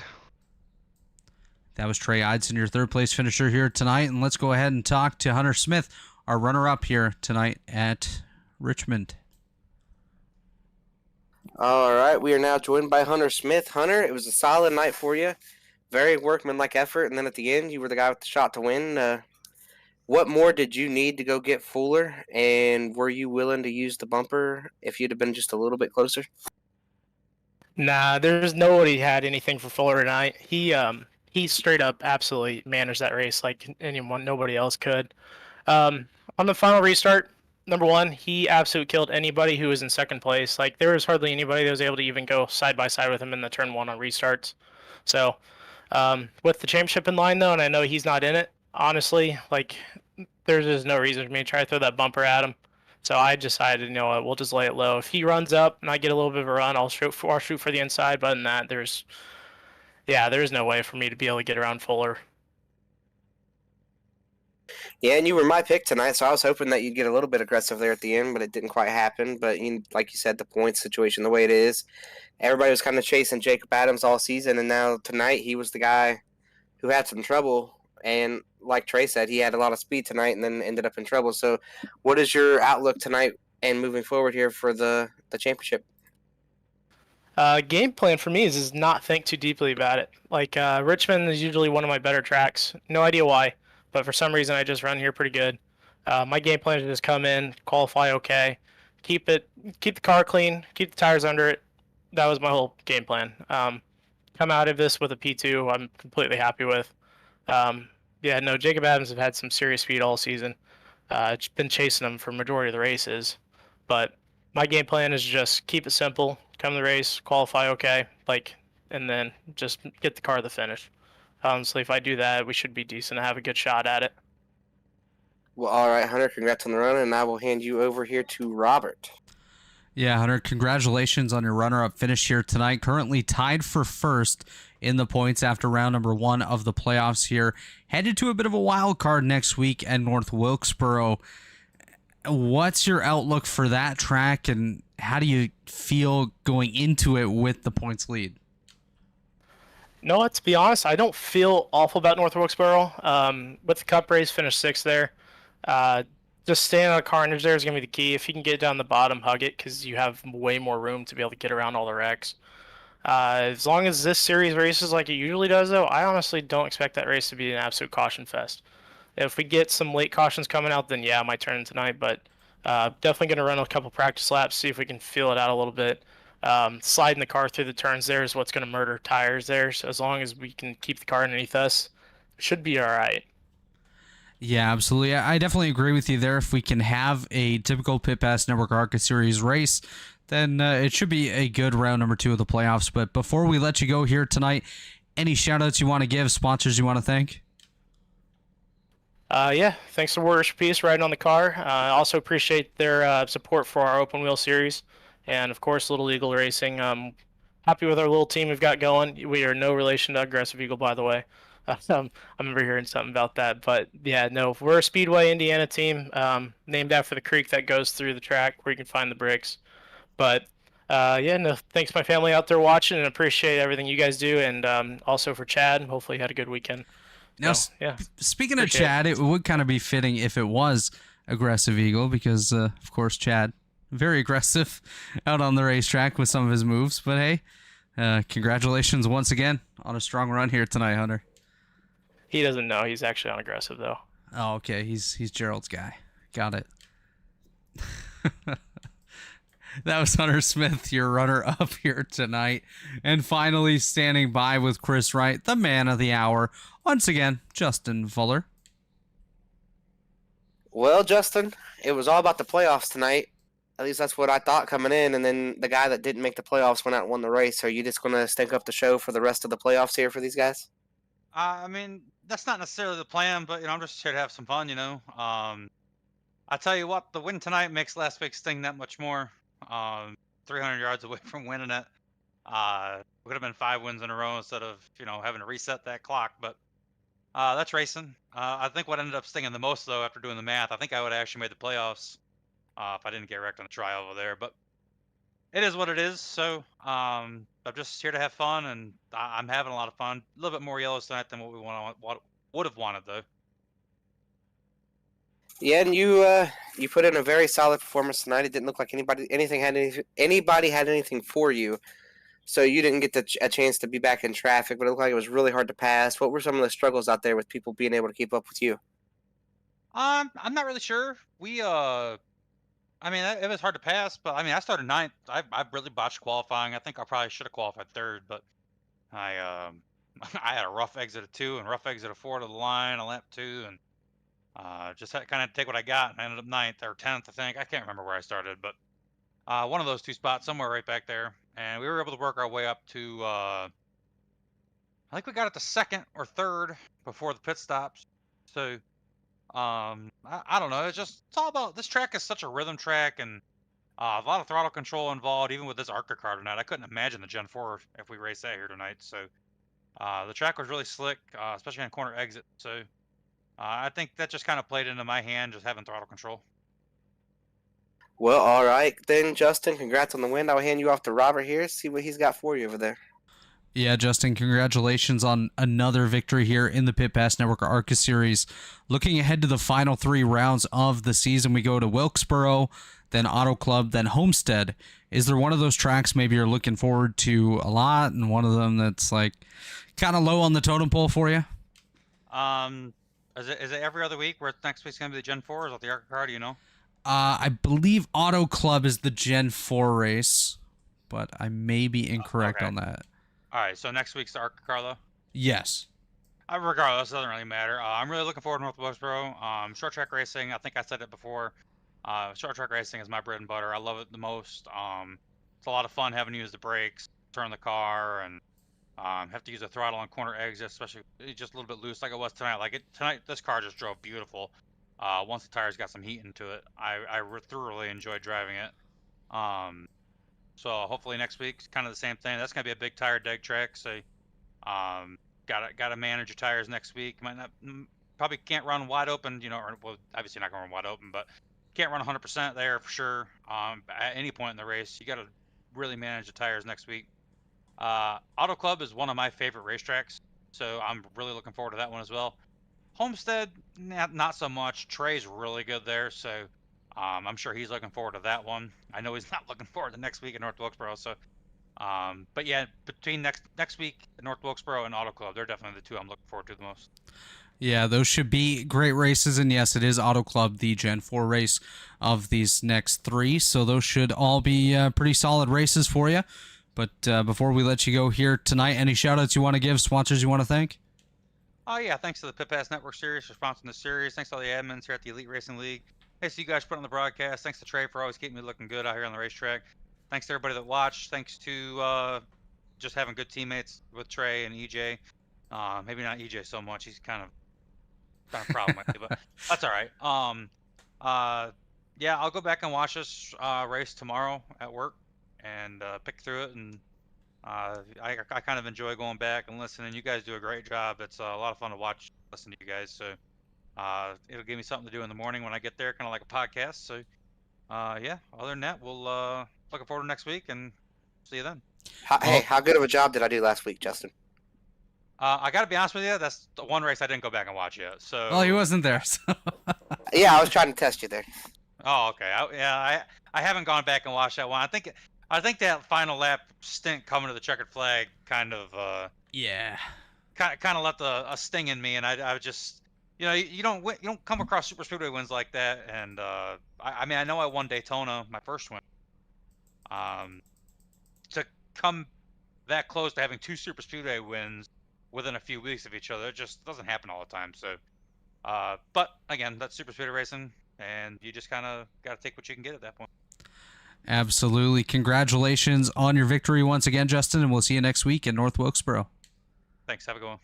That was Trey Eidson, your third place finisher here tonight. And let's go ahead and talk to Hunter Smith, our runner-up here tonight at Richmond. All right, we are now joined by Hunter Smith. Hunter, it was a solid night for you. Very workmanlike effort, and then at the end, you were the guy with the shot to win. What more did you need to go get Fuller, and were you willing to use the bumper if you'd have been just a little bit closer? Nah, there's nobody had anything for Fuller tonight. He straight up absolutely managed that race like nobody else could. On the final restart, number one, he absolutely killed anybody who was in second place. Like, there was hardly anybody that was able to even go side by side with him in the turn 1 on restarts. So with the championship in line though, and I know he's not in it, honestly, like, there's just no reason for me to try to throw that bumper at him. So I decided, you know what, we'll just lay it low. If he runs up and I get a little bit of a run, I'll shoot for the inside. But other than that, there's no way for me to be able to get around Fuller. Yeah, and you were my pick tonight, so I was hoping that you'd get a little bit aggressive there at the end, but it didn't quite happen. But like you said, the points situation, the way it is, everybody was kind of chasing Jacob Adams all season, and now tonight he was the guy who had some trouble. And like Trey said, he had a lot of speed tonight and then ended up in trouble. So what is your outlook tonight and moving forward here for the championship? Game plan for me is not think too deeply about it. Like, Richmond is usually one of my better tracks. No idea why, but for some reason I just run here pretty good. My game plan is just come in, qualify okay, keep the car clean, keep the tires under it. That was my whole game plan. Come out of this with a P2, I'm completely happy with. Jacob Adams have had some serious speed all season. Been chasing him for majority of the races, but my game plan is just keep it simple, come to the race, qualify okay, and then just get the car to the finish. Honestly, if I do that, we should be decent to have a good shot at it. Well, all right, Hunter, congrats on the run, and I will hand you over here to Robert. Yeah, Hunter, congratulations on your runner-up finish here tonight. Currently tied for first in the points after round number 1 of the playoffs here. Headed to a bit of a wild card next week at North Wilkesboro. What's your outlook for that track, and how do you feel going into it with the points lead? No, to be honest, I don't feel awful about North Wilkesboro. With the Cup race, finished 6th there. Just staying on carnage there is going to be the key. If you can get down the bottom, hug it, because you have way more room to be able to get around all the wrecks. As long as this series races like it usually does, though, I honestly don't expect that race to be an absolute caution fest. If we get some late cautions coming out, then yeah, my turn tonight, but definitely going to run a couple practice laps, see if we can feel it out a little bit. Sliding the car through the turns there is what's going to murder tires there, so as long as we can keep the car underneath us, it should be all right. Yeah, absolutely. I definitely agree with you there. If we can have a typical Pit Pass Network ARCA Series race, then it should be a good round number 2 of the playoffs. But before we let you go here tonight, any shout-outs you want to give, sponsors you want to thank? Thanks to Warriors for Peace riding on the car. I also appreciate their support for our open wheel series. and of course Little Eagle Racing. Happy with our little team we've got going. We are no relation to Aggressive Eagle, by the way. I remember hearing something about that, but yeah, no, we're a Speedway Indiana team, named after the creek that goes through the track where you can find the bricks. But yeah, no, thanks my family out there watching, and appreciate everything you guys do, and also for Chad. Hopefully, you had a good weekend. Now, So, yeah, speaking of appreciate Chad, it would kind of be fitting if it was Aggressive Eagle because, of course, Chad, very aggressive out on the racetrack with some of his moves. But hey, congratulations once again on a strong run here tonight, Hunter. He doesn't know he's actually on Aggressive though. Oh, okay. He's Gerald's guy. Got it. That was Hunter Smith, your runner-up here tonight. And finally standing by with Chris Wright, the man of the hour. Once again, Justin Fuller. Well, Justin, it was all about the playoffs tonight. At least that's what I thought coming in. And then the guy that didn't make the playoffs went out and won the race. Are you just going to stink up the show for the rest of the playoffs here for these guys? I mean, that's not necessarily the plan, but I'm just here to have some fun. I tell you what, the win tonight makes last week's thing that much more. 300 yards away from winning it. Would have been 5 wins in a row instead of having to reset that clock. But that's racing. I think what ended up stinging the most, though, after doing the math, I think I would have actually made the playoffs if I didn't get wrecked on the try over there. But it is what it is. So I'm just here to have fun, and I'm having a lot of fun. A little bit more yellows tonight than what we would have wanted, though. Yeah, and you put in a very solid performance tonight. It didn't look like anybody had anything for you, so you didn't get a chance to be back in traffic. But it looked like it was really hard to pass. What were some of the struggles out there with people being able to keep up with you? I'm not really sure. It was hard to pass, but I started 9th. I really botched qualifying. I think I probably should have qualified 3rd, but I I had a rough exit of 2 and rough exit of 4 to the line, a lap 2, and just had to kind of take what I got, and I ended up 9th or 10th, I think. I can't remember where I started, but one of those 2 spots, somewhere right back there. And we were able to work our way up to, I think we got it to 2nd or 3rd before the pit stops. So, I don't know. It's all about, this track is such a rhythm track, and a lot of throttle control involved, even with this ARCA car tonight. I couldn't imagine the Gen 4 if we raced that here tonight. So, the track was really slick, especially on corner exit. So, I think that just kind of played into my hand, just having throttle control. Well, all right then, Justin. Congrats on the win. I'll hand you off to Robert here. See what he's got for you over there. Yeah, Justin, congratulations on another victory here in the Pit Pass Network ARCA Series. Looking ahead to the final 3 rounds of the season, we go to Wilkesboro, then Auto Club, then Homestead. Is there one of those tracks maybe you're looking forward to a lot, and one of them that's like kind of low on the totem pole for you? Is it every other week where next week's going to be the Gen 4, or is it the ARCA car, do you know? I believe Auto Club is the Gen 4 race, but I may be incorrect on that. All right, so next week's the ARCA car, though? Yes. Regardless, it doesn't really matter. I'm really looking forward to North Wilkesboro. Short track racing, I think I said it before. Short track racing is my bread and butter. I love it the most. It's a lot of fun having to use the brakes, turn the car, and have to use the throttle on corner exits, especially just a little bit loose like it was tonight. Tonight, this car just drove beautiful. Once the tires got some heat into it, I thoroughly enjoyed driving it. So hopefully next week's kind of the same thing. That's gonna be a big tire deg track, so gotta manage your tires next week. Probably can't run wide open, or obviously not gonna run wide open, but can't run 100% there for sure. At any point in the race, you gotta really manage the tires next week. Auto Club is one of my favorite racetracks, so I'm really looking forward to that one as well. Homestead, not so much. Trey's really good there, so I'm sure he's looking forward to that one. I know he's not looking forward to next week in North Wilkesboro. So, but yeah, between next week, North Wilkesboro and Auto Club, they're definitely the 2 I'm looking forward to the most. Yeah, those should be great races, and yes, it is Auto Club, the Gen 4 race of these next 3, so those should all be pretty solid races for you. But before we let you go here tonight, any shout-outs you want to give, sponsors you want to thank? Oh, yeah, thanks to the Pit Pass Network Series for sponsoring the series. Thanks to all the admins here at the Elite Racing League. Thanks to you guys for putting on the broadcast. Thanks to Trey for always keeping me looking good out here on the racetrack. Thanks to everybody that watched. Thanks to just having good teammates with Trey and EJ. Maybe not EJ so much. He's kind of a problem with me, but that's all right. Yeah, I'll go back and watch this race tomorrow at work. and pick through it. And I kind of enjoy going back and listening. You guys do a great job. It's a lot of fun to watch, listen to you guys. So it'll give me something to do in the morning when I get there, kind of like a podcast. So yeah, other than that, we'll looking forward to next week and see you then. Hey, how good of a job did I do last week, Justin? I got to be honest with you, that's the one race I didn't go back and watch yet. So. Well, he wasn't there. So. Yeah, I was trying to test you there. Oh, okay. I haven't gone back and watched that one. I think that final lap stint coming to the checkered flag kind of Yeah. kind of left a sting in me, and I just you don't come across super speedway wins like that, and I mean I know I won Daytona, my first win. To come that close to having 2 super speedway wins within a few weeks of each other, it just doesn't happen all the time. So, but again, that's super speedway racing, and you just kind of got to take what you can get at that point. Absolutely. Congratulations on your victory once again, Justin, and we'll see you next week in North Wilkesboro. Thanks. Have a good one.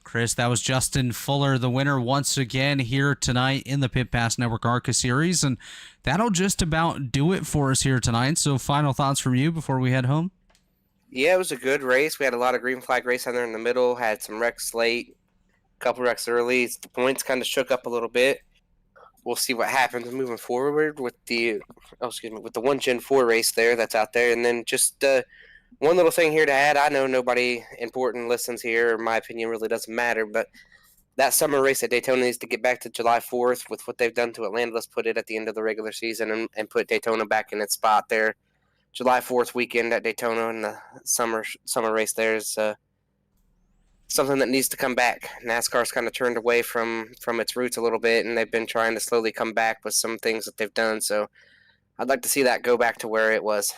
Chris, that was Justin Fuller, the winner once again here tonight in the Pit Pass Network ARCA series, and that'll just about do it for us here tonight. So final thoughts from you before we head home? Yeah, it was a good race. We had a lot of green flag race on there in the middle, had some wrecks late, a couple wrecks early. The points kind of shook up a little bit. We'll see what happens moving forward with the with the 1 Gen 4 race there that's out there. And then just one little thing here to add. I know nobody important listens here. My opinion really doesn't matter, but that summer race at Daytona needs to get back to July 4th with what they've done to Atlanta. Let's put it at the end of the regular season and put Daytona back in its spot there. July 4th weekend at Daytona and the summer race there is something that needs to come back. NASCAR's kind of turned away from its roots a little bit, and they've been trying to slowly come back with some things that they've done. So I'd like to see that go back to where it was.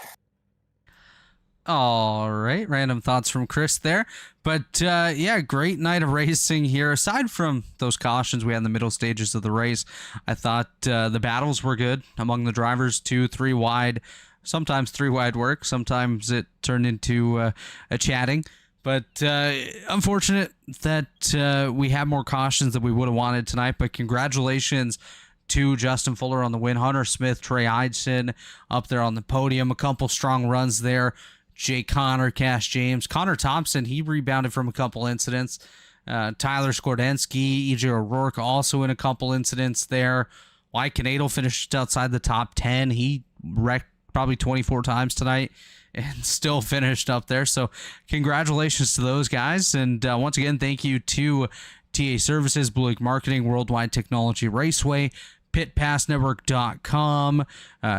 All right, random thoughts from Chris there. But yeah, great night of racing here. Aside from those cautions we had in the middle stages of the race, I thought the battles were good among the drivers, 2, 3 wide. Sometimes 3 wide work. Sometimes it turned into a chatting. But unfortunate that we had more cautions than we would have wanted tonight. But congratulations to Justin Fuller on the win. Hunter Smith, Trey Eidson up there on the podium. A couple strong runs there. Jay Connor, Cash James. Connor Thompson, he rebounded from a couple incidents. Tyler Skordensky, E.J. O'Rourke also in a couple incidents there. Wyatt Canadle finished outside the top 10. He wrecked probably 24 times tonight and still finished up there. So congratulations to those guys. And once again, thank you to TA Services, Blue Lake Marketing, Worldwide Technology Raceway, pitpassnetwork.com,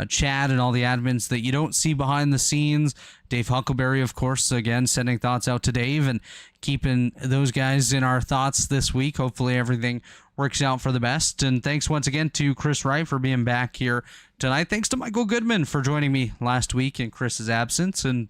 Chad and all the admins that you don't see behind the scenes. Dave Huckleberry, of course, again, sending thoughts out to Dave and keeping those guys in our thoughts this week. Hopefully everything works out for the best. And thanks once again to Chris Wright for being back here tonight. Thanks to Michael Goodman for joining me last week in Chris's absence. And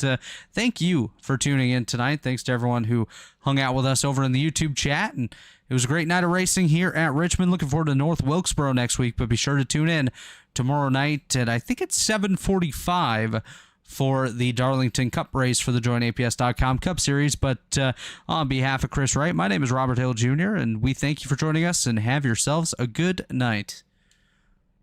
thank you for tuning in tonight. Thanks to everyone who hung out with us over in the YouTube chat. And it was a great night of racing here at Richmond. Looking forward to North Wilkesboro next week, but be sure to tune in tomorrow night at, I think it's 7:45 for the Darlington Cup race for the JoinAPS.com Cup Series. But on behalf of Chris Wright, my name is Robert Hill Jr., and we thank you for joining us, and have yourselves a good night.